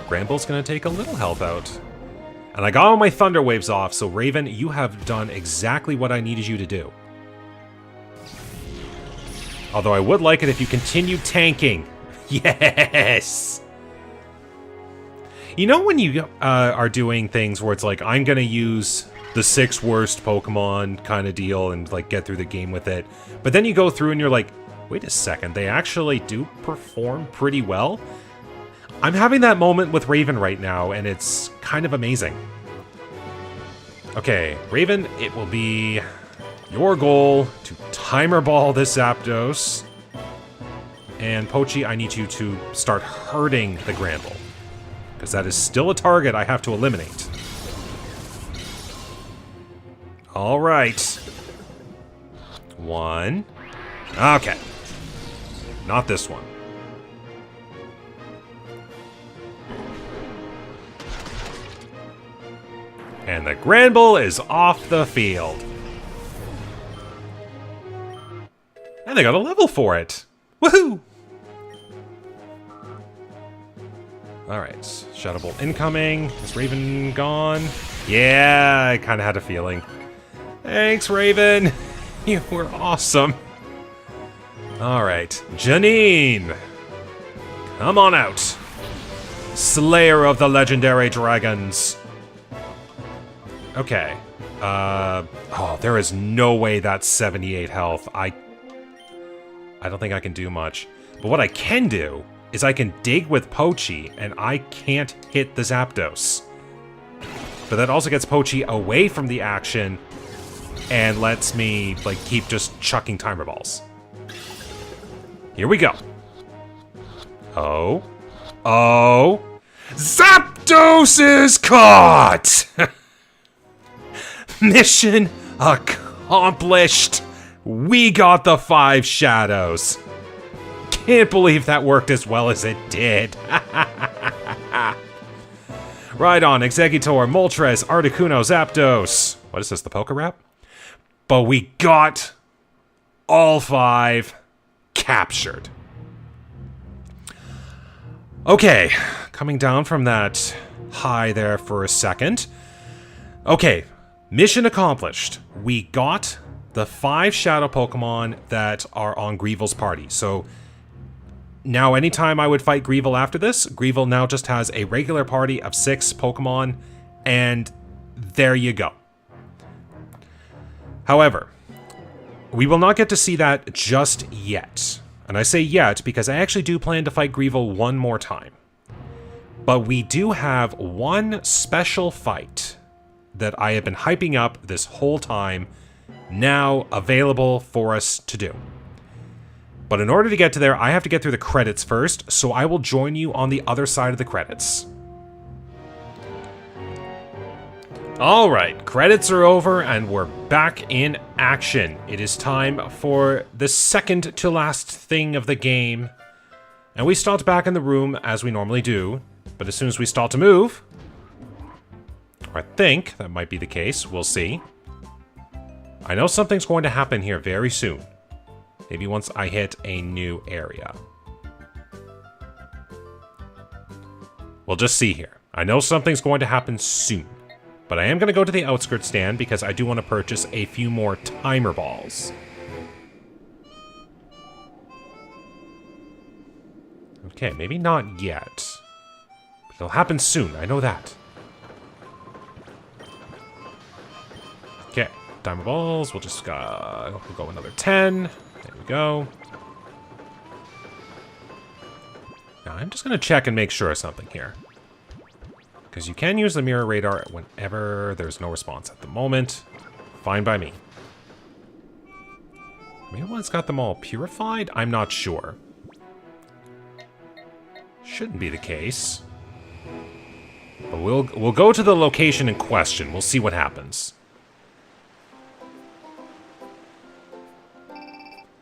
Granbull's gonna take a little health out. And I got all my Thunder Waves off, so Raven, you have done exactly what I needed you to do. Although I would like it if you continue tanking. Yes! You know when you are doing things where it's like, I'm gonna use the 6 worst Pokemon kind of deal and like get through the game with it, but then you go through and you're like, wait a second, they actually do perform pretty well? I'm having that moment with Raven right now, and it's kind of amazing. Okay, Raven, it will be your goal to Timer Ball this Zapdos. And Pochi, I need you to start hurting the Granbull, because that is still a target I have to eliminate. All right. 1. Okay. Not this one. And the Granbull is off the field. And they got a level for it. Woohoo! Alright, Shadow Bolt incoming. Is Raven gone? Yeah, I kind of had a feeling. Thanks, Raven! You were awesome. Alright, Janine! Come on out. Slayer of the legendary dragons. Okay. Oh, there is no way that's 78 health. I don't think I can do much. But what I can do is I can dig with Pochi, and I can't hit the Zapdos. But that also gets Pochi away from the action and lets me, like, keep just chucking timer balls. Here we go. Oh. Oh. Zapdos is caught! Mission accomplished! We got the 5 shadows. Can't believe that worked as well as it did. Right on, Exeggutor, Moltres, Articuno, Zapdos. What is this, the Poké Rap? But we got all 5 captured. Okay, coming down from that high there for a second. Okay, mission accomplished. We got the 5 shadow Pokemon that are on Greevil's party. So now anytime I would fight Greevil after this, Greevil now just has a regular party of 6 Pokemon, and there you go. However, we will not get to see that just yet. And I say yet because I actually do plan to fight Greevil one more time. But we do have one special fight that I have been hyping up this whole time, now available for us to do. But in order to get to there, I have to get through the credits first, so I will join you on the other side of the credits. Alright, credits are over and we're back in action. It is time for the second to last thing of the game. And we start back in the room as we normally do, but as soon as we start to move, or I think that might be the case, we'll see. I know something's going to happen here very soon. Maybe once I hit a new area. We'll just see here. I know something's going to happen soon. But I am going to go to the outskirts stand because I do want to purchase a few more timer balls. Okay, maybe not yet. But it'll happen soon, I know that. Okay, timer balls, we'll just we'll go another 10. There we go. Now I'm just going to check and make sure of something here. Because you can use the mirror radar whenever there's no response at the moment. Fine by me. Maybe one's got them all purified? I'm not sure. Shouldn't be the case. But we'll go to the location in question. We'll see what happens.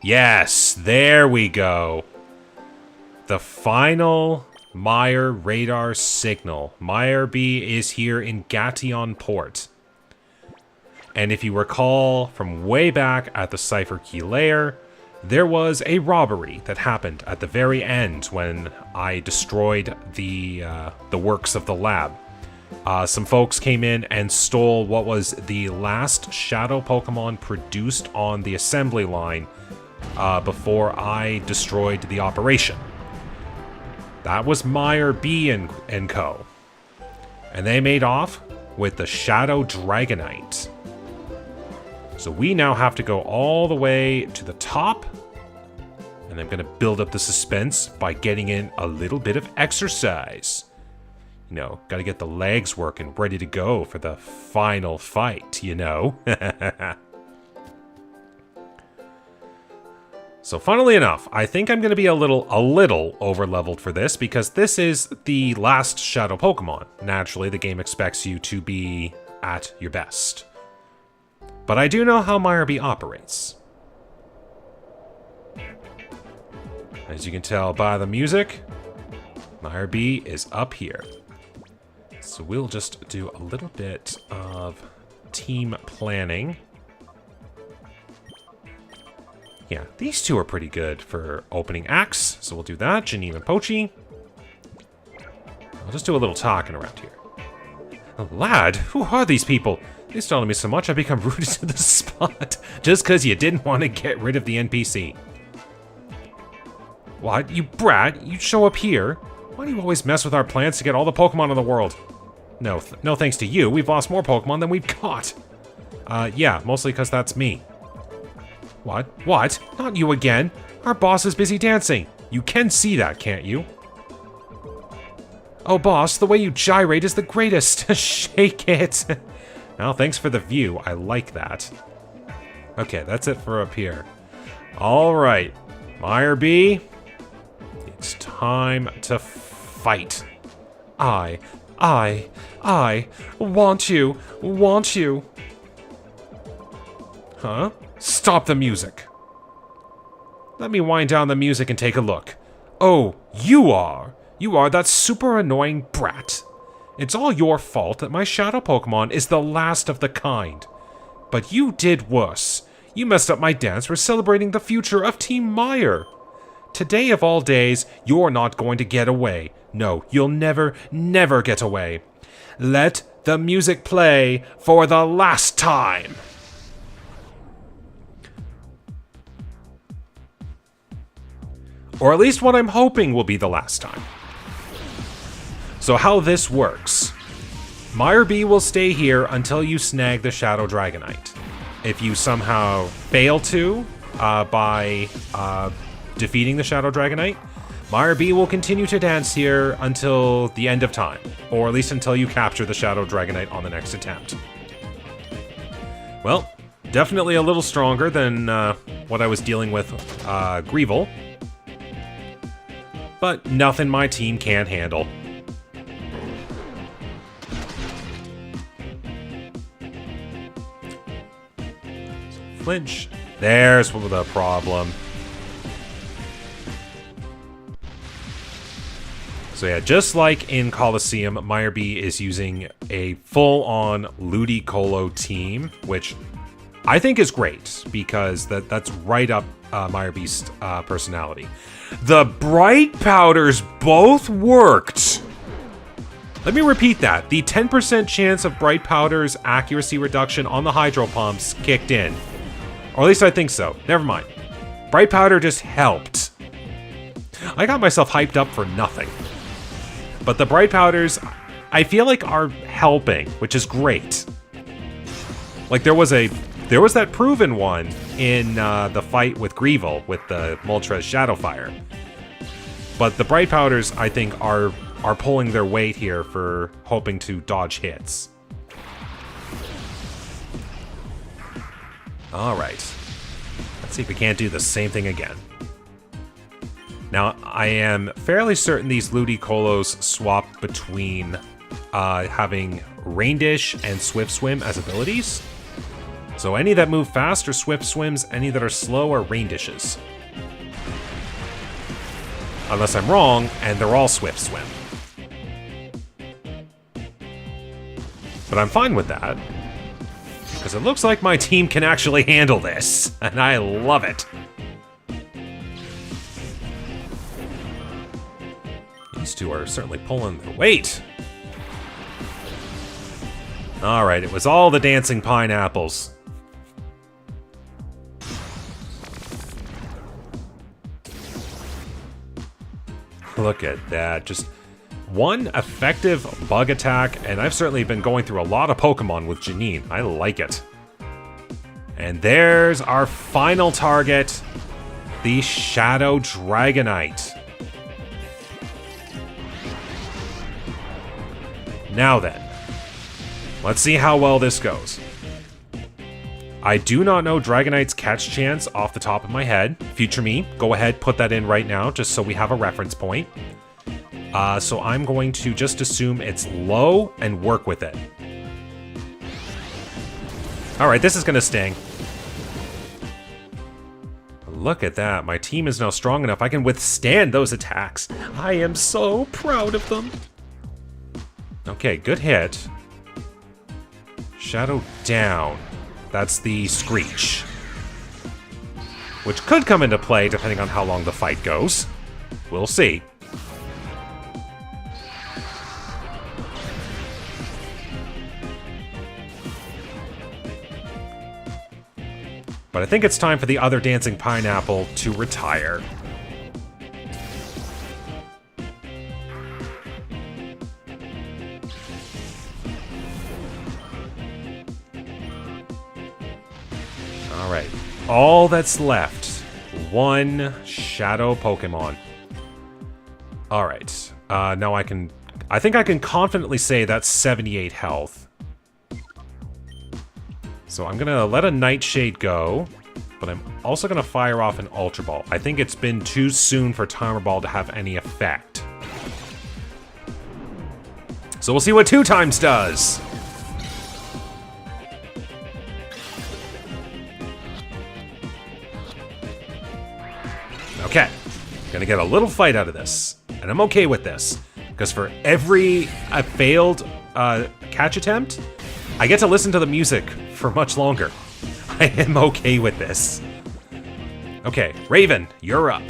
Yes, there we go. The final Miror radar signal. Miror B is here in Gation Port. And if you recall from way back at the Cipher Key layer, there was a robbery that happened at the very end when I destroyed the works of the lab. Some folks came in and stole what was the last shadow Pokemon produced on the assembly line before I destroyed the operation. That was Miror B and co. And they made off with the Shadow Dragonite. So we now have to go all the way to the top. And I'm going to build up the suspense by getting in a little bit of exercise. You know, got to get the legs working, ready to go for the final fight, you know. So funnily enough, I think I'm going to be a little over-leveled for this because this is the last Shadow Pokemon. Naturally, the game expects you to be at your best. But I do know how Miror B operates. As you can tell by the music, Miror B is up here. So we'll just do a little bit of team planning. Yeah, these two are pretty good for opening acts, so we'll do that. Janine and Pochi. I'll just do a little talking around here. Lad, who are these people? They startled me so much I become rooted to the spot just because you didn't want to get rid of the NPC. What? You brat? You'd show up here? Why do you always mess with our plans to get all the Pokemon in the world? No, no thanks to you, we've lost more Pokemon than we've caught. Yeah, mostly because that's me. What? What? Not you again. Our boss is busy dancing. You can see that, can't you? Oh, boss, the way you gyrate is the greatest. Shake it. Well, thanks for the view. I like that. Okay, that's it for up here. All right. Miror B, it's time to fight. I want you. Huh? Stop the music. Let me wind down the music and take a look. Oh, you are that super annoying brat. It's all your fault that my shadow Pokemon is the last of the kind. But you did worse. You messed up my dance for celebrating the future of Team Meyer. Today of all days, you're not going to get away. No, you'll never get away. Let the music play for the last time. Or at least what I'm hoping will be the last time. So how this works. Miror B will stay here until you snag the Shadow Dragonite. If you somehow fail to, by defeating the Shadow Dragonite, Miror B will continue to dance here until the end of time. Or at least until you capture the Shadow Dragonite on the next attempt. Well, definitely a little stronger than what I was dealing with Greevil. But nothing my team can't handle. Flinch. There's the problem. So yeah, just like in Coliseum, Miror B is using a full-on Ludicolo team, which I think is great, because that's right up Miror B's personality. The Bright Powders both worked! Let me repeat that. The 10% chance of Bright Powder's accuracy reduction on the Hydro Pumps kicked in. Or at least I think so. Never mind. Bright Powder just helped. I got myself hyped up for nothing. But the Bright Powders, I feel like are helping, which is great. Like there was that proven one in the fight with Greevil with the Moltres Shadow Fire. But the Bright Powders, I think, are pulling their weight here for hoping to dodge hits. Alright. Let's see if we can't do the same thing again. Now, I am fairly certain these Ludicolos swap between having Rain Dish and Swift Swim as abilities. So any that move fast are Swift Swims, any that are slow are Rain Dishes. Unless I'm wrong, and they're all Swift Swim. But I'm fine with that, because it looks like my team can actually handle this, and I love it. These two are certainly pulling their weight. Alright, it was all the dancing pineapples. Look at that, just one effective bug attack, and I've certainly been going through a lot of Pokemon with Janine. I like it. And there's our final target, the Shadow Dragonite. Now then, let's see how well this goes. I do not know Dragonite's catch chance off the top of my head. Future me, go ahead, put that in right now, just so we have a reference point. So I'm going to just assume it's low and work with it. Alright, this is going to sting. Look at that, my team is now strong enough I can withstand those attacks. I am so proud of them. Okay, good hit. Shadow down. That's the Screech. Which could come into play depending on how long the fight goes. We'll see. But I think it's time for the other dancing pineapple to retire. Alright. All that's left. One shadow Pokemon. Alright. Now I think I can confidently say that's 78 health. So I'm gonna let a Nightshade go, but I'm also gonna fire off an Ultra Ball. I think it's been too soon for Timer Ball to have any effect. So we'll see what 2 times does. Okay, gonna get a little fight out of this, and I'm okay with this, because for every failed catch attempt, I get to listen to the music for much longer. I am okay with this. Okay, Raven, you're up.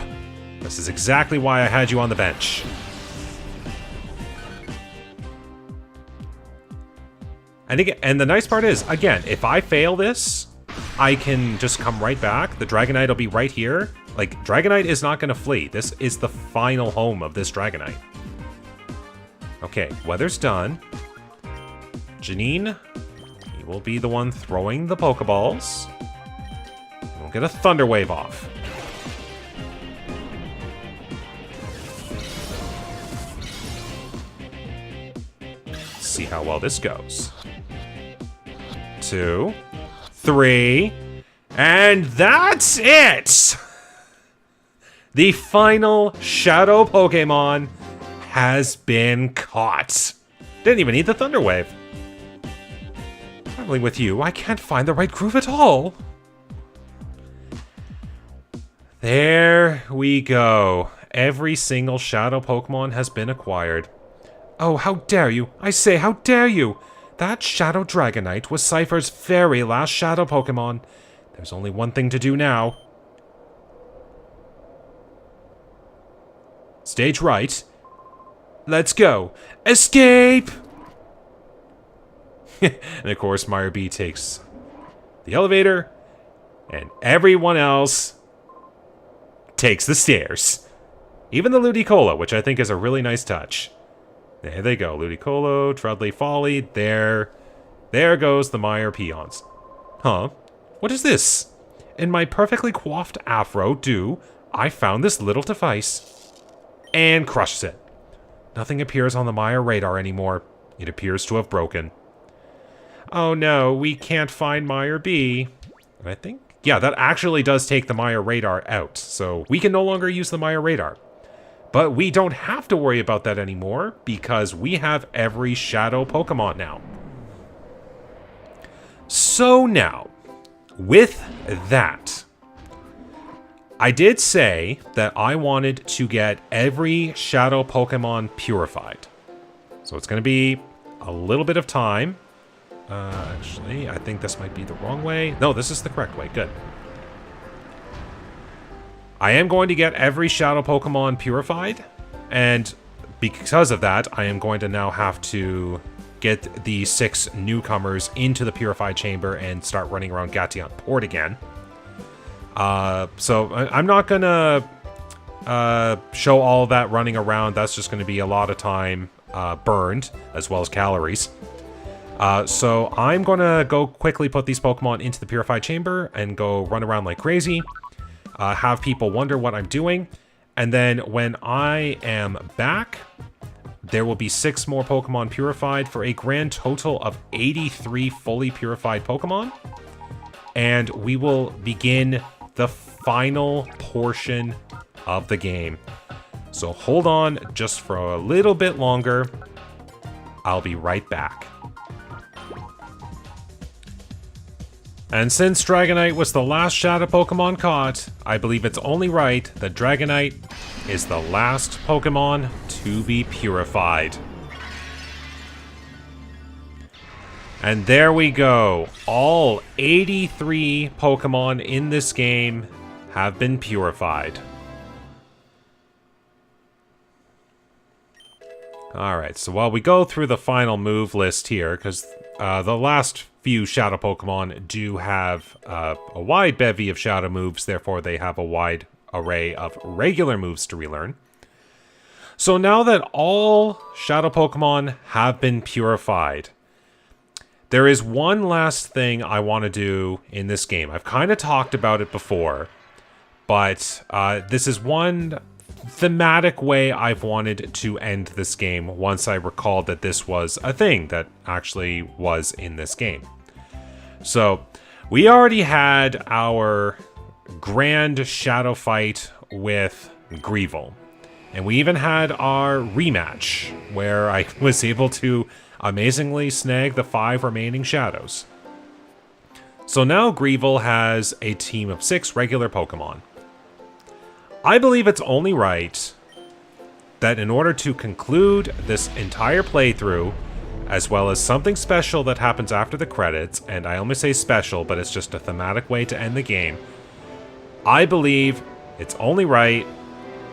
This is exactly why I had you on the bench. And the nice part is, again, if I fail this, I can just come right back. The Dragonite will be right here. Like, Dragonite is not going to flee. This is the final home of this Dragonite. Okay, weather's done. Janine, he will be the one throwing the Pokeballs. We'll get a Thunder Wave off. See how well this goes. 2, 3, and that's it! The final Shadow Pokemon has been caught. Didn't even need the Thunder Wave. Traveling with you, I can't find the right groove at all. There we go. Every single Shadow Pokemon has been acquired. Oh, how dare you! I say, how dare you! That Shadow Dragonite was Cypher's very last Shadow Pokemon. There's only one thing to do now. Stage right. Let's go. Escape! And of course, Miror B takes the elevator, and everyone else takes the stairs. Even the Ludicolo, which I think is a really nice touch. There they go. Ludicolo, Trudley Folly. There goes the Miror peons. Huh? What is this? In my perfectly coiffed afro, I found this little device. And crushes it. Nothing appears on the Miror radar anymore. It appears to have broken. Oh no, we can't find Miror B. I think, yeah, that actually does take the Miror radar out. So we can no longer use the Miror radar. But we don't have to worry about that anymore because we have every Shadow Pokemon now. So now, with that, I did say that I wanted to get every Shadow Pokemon purified. So it's going to be a little bit of time. Actually, I think this might be the wrong way. No, this is the correct way. Good. I am going to get every Shadow Pokemon purified. And because of that, I am going to now have to get the 6 newcomers into the Purified Chamber and start running around Gatiant Port again. So I'm not gonna show all of that running around. That's just going to be a lot of time burned, as well as calories. So I'm going to go quickly put these Pokemon into the Purified Chamber and go run around like crazy. Have people wonder what I'm doing. And then when I am back, there will be 6 more Pokemon purified for a grand total of 83 fully purified Pokemon. And we will begin the final portion of the game. So hold on just for a little bit longer. I'll be right back. And since Dragonite was the last Shadow Pokemon caught, I believe it's only right that Dragonite is the last Pokemon to be purified. And there we go. All 83 Pokemon in this game have been purified. Alright, so while we go through the final move list here, because the last few Shadow Pokemon do have a wide bevy of Shadow moves, therefore they have a wide array of regular moves to relearn. So now that all Shadow Pokemon have been purified, There is one last thing I want to do in this game. I've kind of talked about it before, but this is one thematic way I've wanted to end this game once I recalled that this was a thing that actually was in this game. So, we already had our grand shadow fight with Gale. And we even had our rematch, where I was able to amazingly snag the 5 remaining shadows. So now Gale has a team of 6 regular Pokemon. I believe it's only right that in order to conclude this entire playthrough, as well as something special that happens after the credits, and I only say special, but it's just a thematic way to end the game, I believe it's only right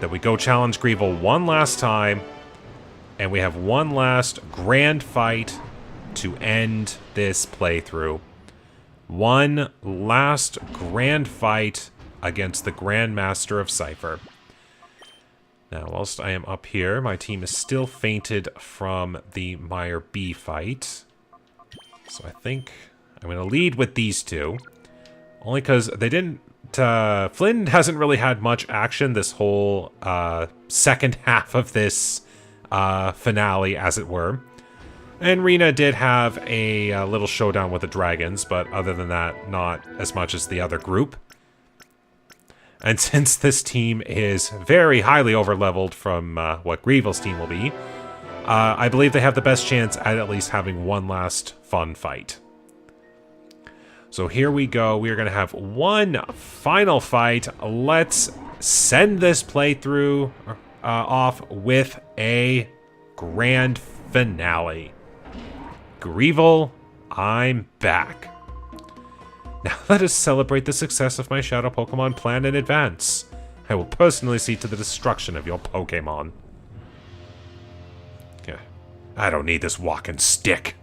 that we go challenge Gale one last time, and we have one last grand fight to end this playthrough. One last grand fight against the Grandmaster of Cypher. Now, whilst I am up here, my team is still fainted from the Miror B fight. So I think I'm going to lead with these two. Only because they didn't... Flynn hasn't really had much action this whole second half of this finale, as it were. And Rena did have a little showdown with the dragons, but other than that, not as much as the other group. And since this team is very highly overleveled from what Gale's team will be, I believe they have the best chance at least having one last fun fight. So here we go. We are going to have one final fight. Let's send this playthrough off with a grand finale. Gale, I'm back. Now let us celebrate the success of my Shadow Pokemon plan in advance. I will personally see to the destruction of your Pokemon. Yeah, I don't need this walking stick.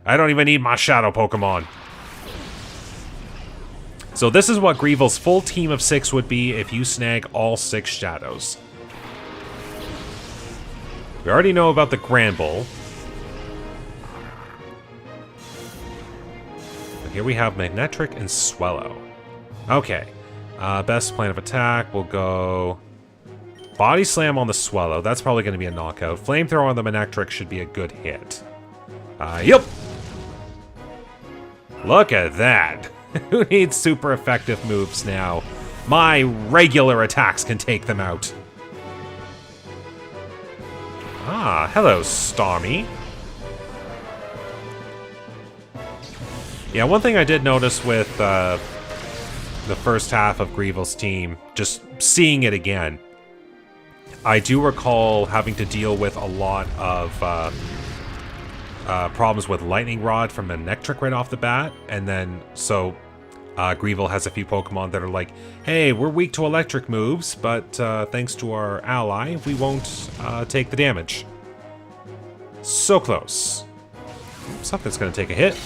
I don't even need my Shadow Pokemon. So this is what Gale's full team of 6 would be if you snag all 6 Shadows. We already know about the Granbull. Here we have Magnetric and Swellow. Okay. Best plan of attack, we'll go... Body Slam on the Swellow. That's probably going to be a knockout. Flamethrower on the Magnetric should be a good hit. Yep! Look at that! Who needs super effective moves now? My regular attacks can take them out. Ah, hello, Starmie. Yeah, one thing I did notice with the first half of Gale's team, just seeing it again, I do recall having to deal with a lot of problems with Lightning Rod from Magnetric right off the bat, and then, so Gale has a few Pokemon that are like, hey, we're weak to electric moves, but thanks to our ally, we won't take the damage. So close. Something's gonna take a hit.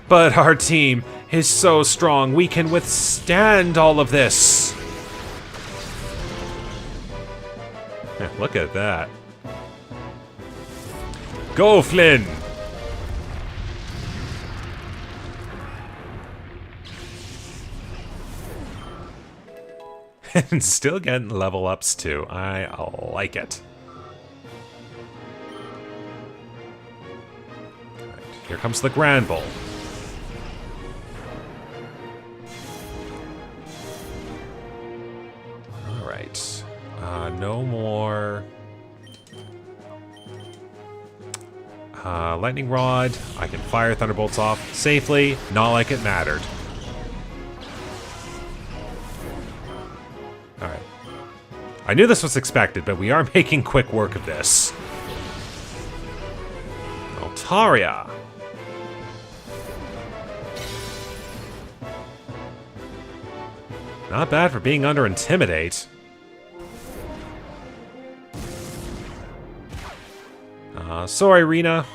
But our team is so strong, we can withstand all of this. Yeah, look at that. Go, Flynn! And still getting level ups too. I like it. Right, here comes the Granbull. Alright. No more... Lightning Rod. I can fire Thunderbolts off safely. Not like it mattered. Alright. I knew this was expected, but we are making quick work of this. Altaria. Not bad for being under Intimidate. Sorry, Rena.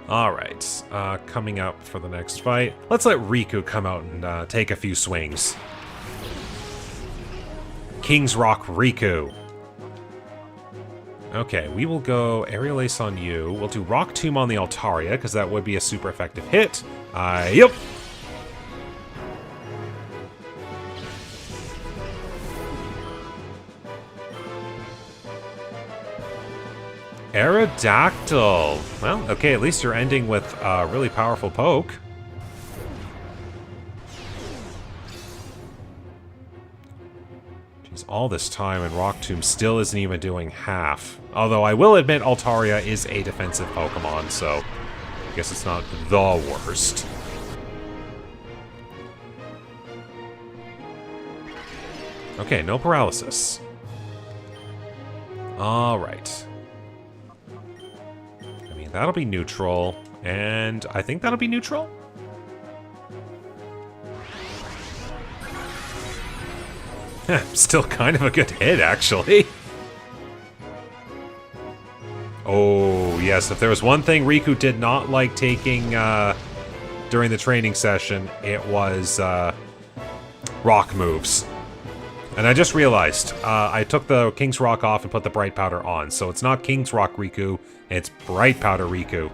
Alright, coming up for the next fight. Let's let Riku come out and take a few swings. King's Rock Riku. Okay, we will go Aerial Ace on you. We'll do Rock Tomb on the Altaria, because that would be a super effective hit. Yep. Aerodactyl. Well, okay, at least you're ending with a really powerful poke. Jeez, all this time and Rock Tomb still isn't even doing half. Although I will admit Altaria is a defensive Pokemon, so I guess it's not the worst. Okay, no paralysis. Alright. That'll be neutral, and I think that'll be neutral? Still kind of a good hit, actually. Oh, yes, if there was one thing Riku did not like taking during the training session, it was rock moves. And I just realized, I took the King's Rock off and put the Bright Powder on, so it's not King's Rock Riku, it's Bright Powder Riku.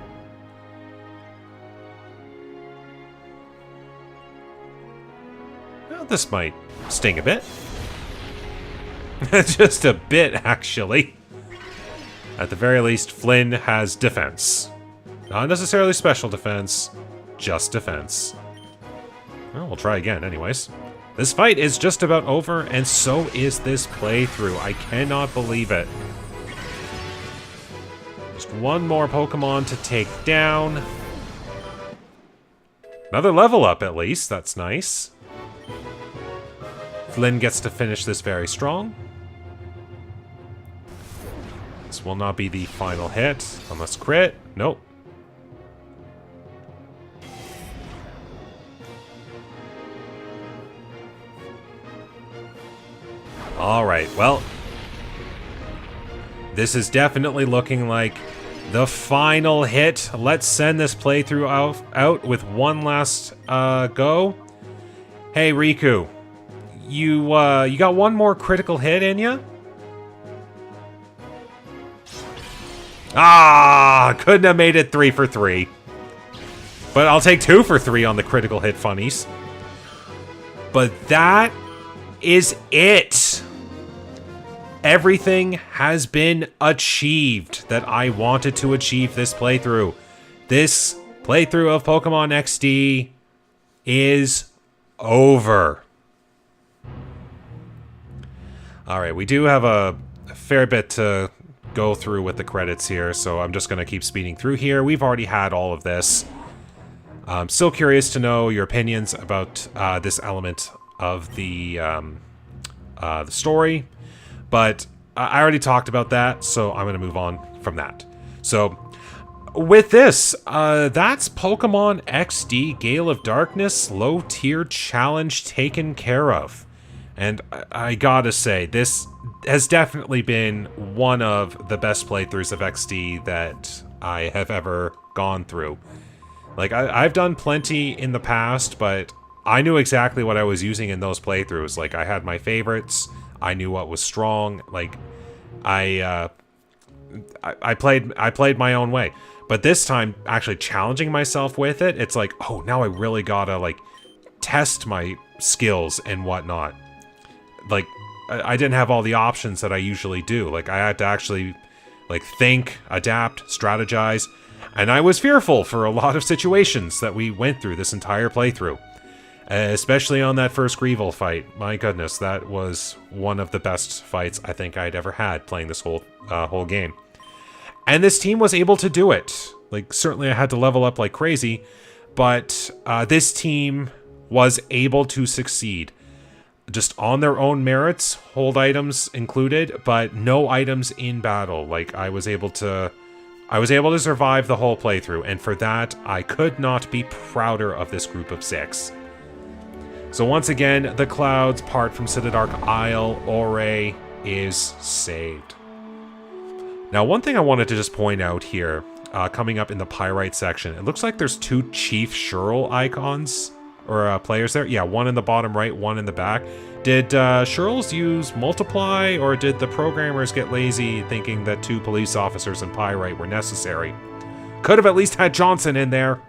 Well, this might sting a bit. Just a bit, actually. At the very least, Flynn has defense. Not necessarily special defense, just defense. Well, we'll try again anyways. This fight is just about over, and so is this playthrough. I cannot believe it. Just one more Pokemon to take down. Another level up, at least. That's nice. Flynn gets to finish this very strong. This will not be the final hit, unless crit. Nope. Alright, well, this is definitely looking like the final hit. Let's send this playthrough out with one last go. Hey, Riku, you got one more critical hit in ya? Ah, couldn't have made it 3 for 3. But I'll take 2 for 3 on the critical hit funnies. But that is it. Everything has been achieved that I wanted to achieve this playthrough. This playthrough of Pokemon XD is over. Alright, we do have a fair bit to go through with the credits here, so I'm just going to keep speeding through here. We've already had all of this. I'm still curious to know your opinions about this element of the story. But I already talked about that, so I'm going to move on from that. So, with this, that's Pokemon XD Gale of Darkness low tier challenge taken care of. And I gotta say, this has definitely been one of the best playthroughs of XD that I have ever gone through. Like, I've done plenty in the past, but I knew exactly what I was using in those playthroughs. Like, I had my favorites. I knew what was strong. Like, I played my own way. But this time, actually challenging myself with it, it's like, oh, now I really gotta, like, test my skills and whatnot. Like, I didn't have all the options that I usually do. Like, I had to actually, like, think, adapt, strategize. And I was fearful for a lot of situations that we went through this entire playthrough. Especially on that first Greevil fight. My goodness, that was one of the best fights I think I'd ever had playing this whole game. And this team was able to do it. Like, certainly I had to level up like crazy, but this team was able to succeed. Just on their own merits, hold items included, but no items in battle. Like, I was able to survive the whole playthrough, and for that, I could not be prouder of this group of 6. So once again, the clouds part from Citadark Isle. Ore is saved. Now, one thing I wanted to just point out here, coming up in the Pyrite section, it looks like there's 2 Chief Shurl icons, or players there. Yeah, one in the bottom right, one in the back. Did Shirls use multiply, or did the programmers get lazy thinking that 2 police officers and Pyrite were necessary? Could have at least had Johnson in there.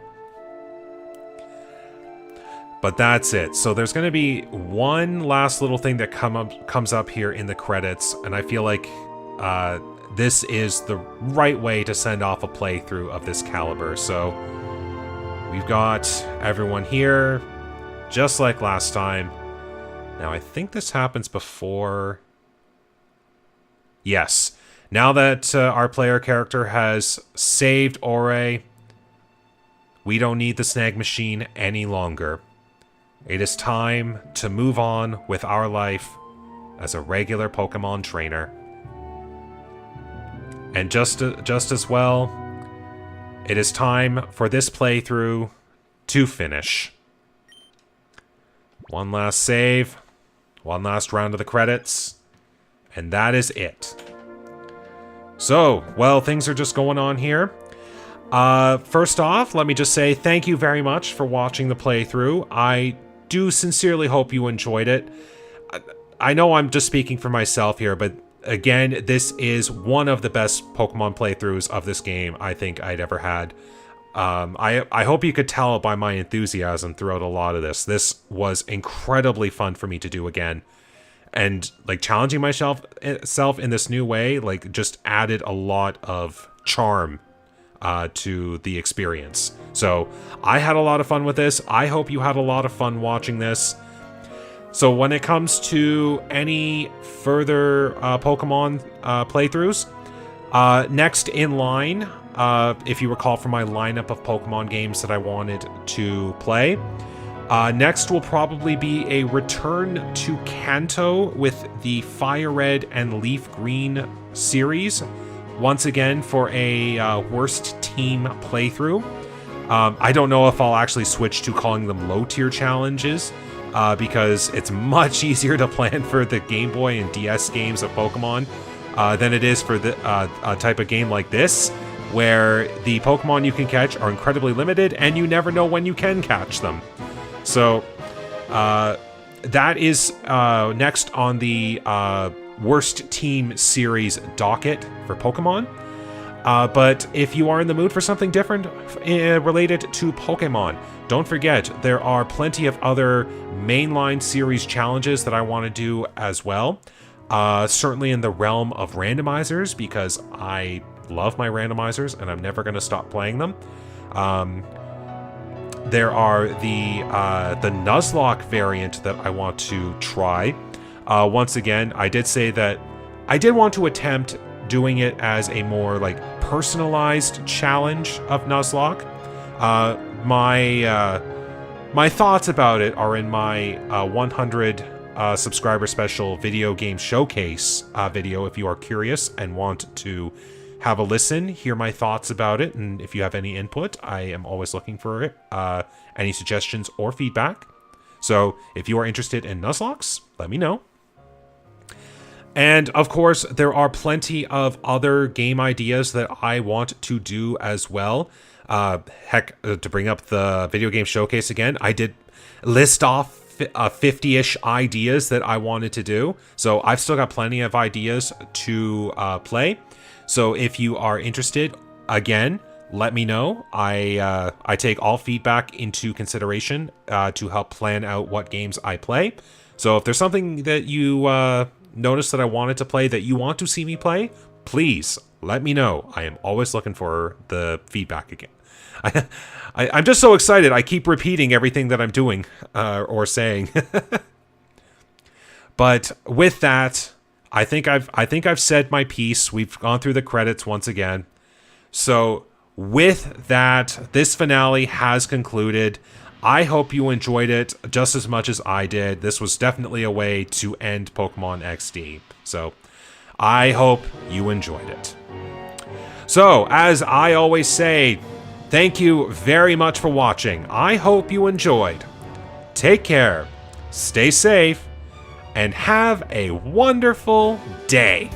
But that's it. So there's going to be one last little thing that comes up here in the credits, and I feel like this is the right way to send off a playthrough of this caliber. So we've got everyone here, just like last time. Now, I think this happens before... Yes. Now that our player character has saved Ore, we don't need the snag machine any longer. It is time to move on with our life as a regular Pokemon trainer. And just as well, it is time for this playthrough to finish. One last save. One last round of the credits, and that is it. So, well, things are just going on here. First off, let me just say thank you very much for watching the playthrough. I do sincerely hope you enjoyed it. I know I'm just speaking for myself here, but again, this is one of the best Pokemon playthroughs of this game I think I'd ever had. I hope you could tell by my enthusiasm throughout a lot of this. This was incredibly fun for me to do again. And, like, challenging myself in this new way, like, just added a lot of charm to the experience. So, I had a lot of fun with this. I hope you had a lot of fun watching this. So, when it comes to any further Pokemon playthroughs, next in line... if you recall from my lineup of Pokemon games that I wanted to play. Next will probably be a return to Kanto with the Fire Red and Leaf Green series. Once again for a worst team playthrough. I don't know if I'll actually switch to calling them low-tier challenges, because it's much easier to plan for the Game Boy and DS games of Pokemon than it is for a type of game like this, where the Pokemon you can catch are incredibly limited, and you never know when you can catch them. So, that is next on the Worst Team Series docket for Pokemon. But if you are in the mood for something different related to Pokemon, don't forget, there are plenty of other mainline series challenges that I want to do as well. Certainly in the realm of randomizers, because I love my randomizers and I'm never going to stop playing them. There are the Nuzlocke variant that I want to try. Once again, I did say that I did want to attempt doing it as a more like personalized challenge of Nuzlocke. My thoughts about it are in my 100 subscriber special video game showcase video. If you are curious and want to have a listen, hear my thoughts about it, and if you have any input, I am always looking for it, any suggestions or feedback. So if you are interested in Nuzlocks, let me know. And of course, there are plenty of other game ideas that I want to do as well. Heck, to bring up the video game showcase again, I did list off 50-ish ideas that I wanted to do. So I've still got plenty of ideas to play. So if you are interested, again, let me know. I take all feedback into consideration to help plan out what games I play. So if there's something that you noticed that I wanted to play that you want to see me play, please let me know. I am always looking for the feedback again. I'm just so excited. I keep repeating everything that I'm doing or saying. But with that, I think I've said my piece. We've gone through the credits once again. So with that, this finale has concluded. I hope you enjoyed it just as much as I did. This was definitely a way to end Pokemon XD. So I hope you enjoyed it. So, as I always say, thank you very much for watching. I hope you enjoyed. Take care, stay safe, and have a wonderful day.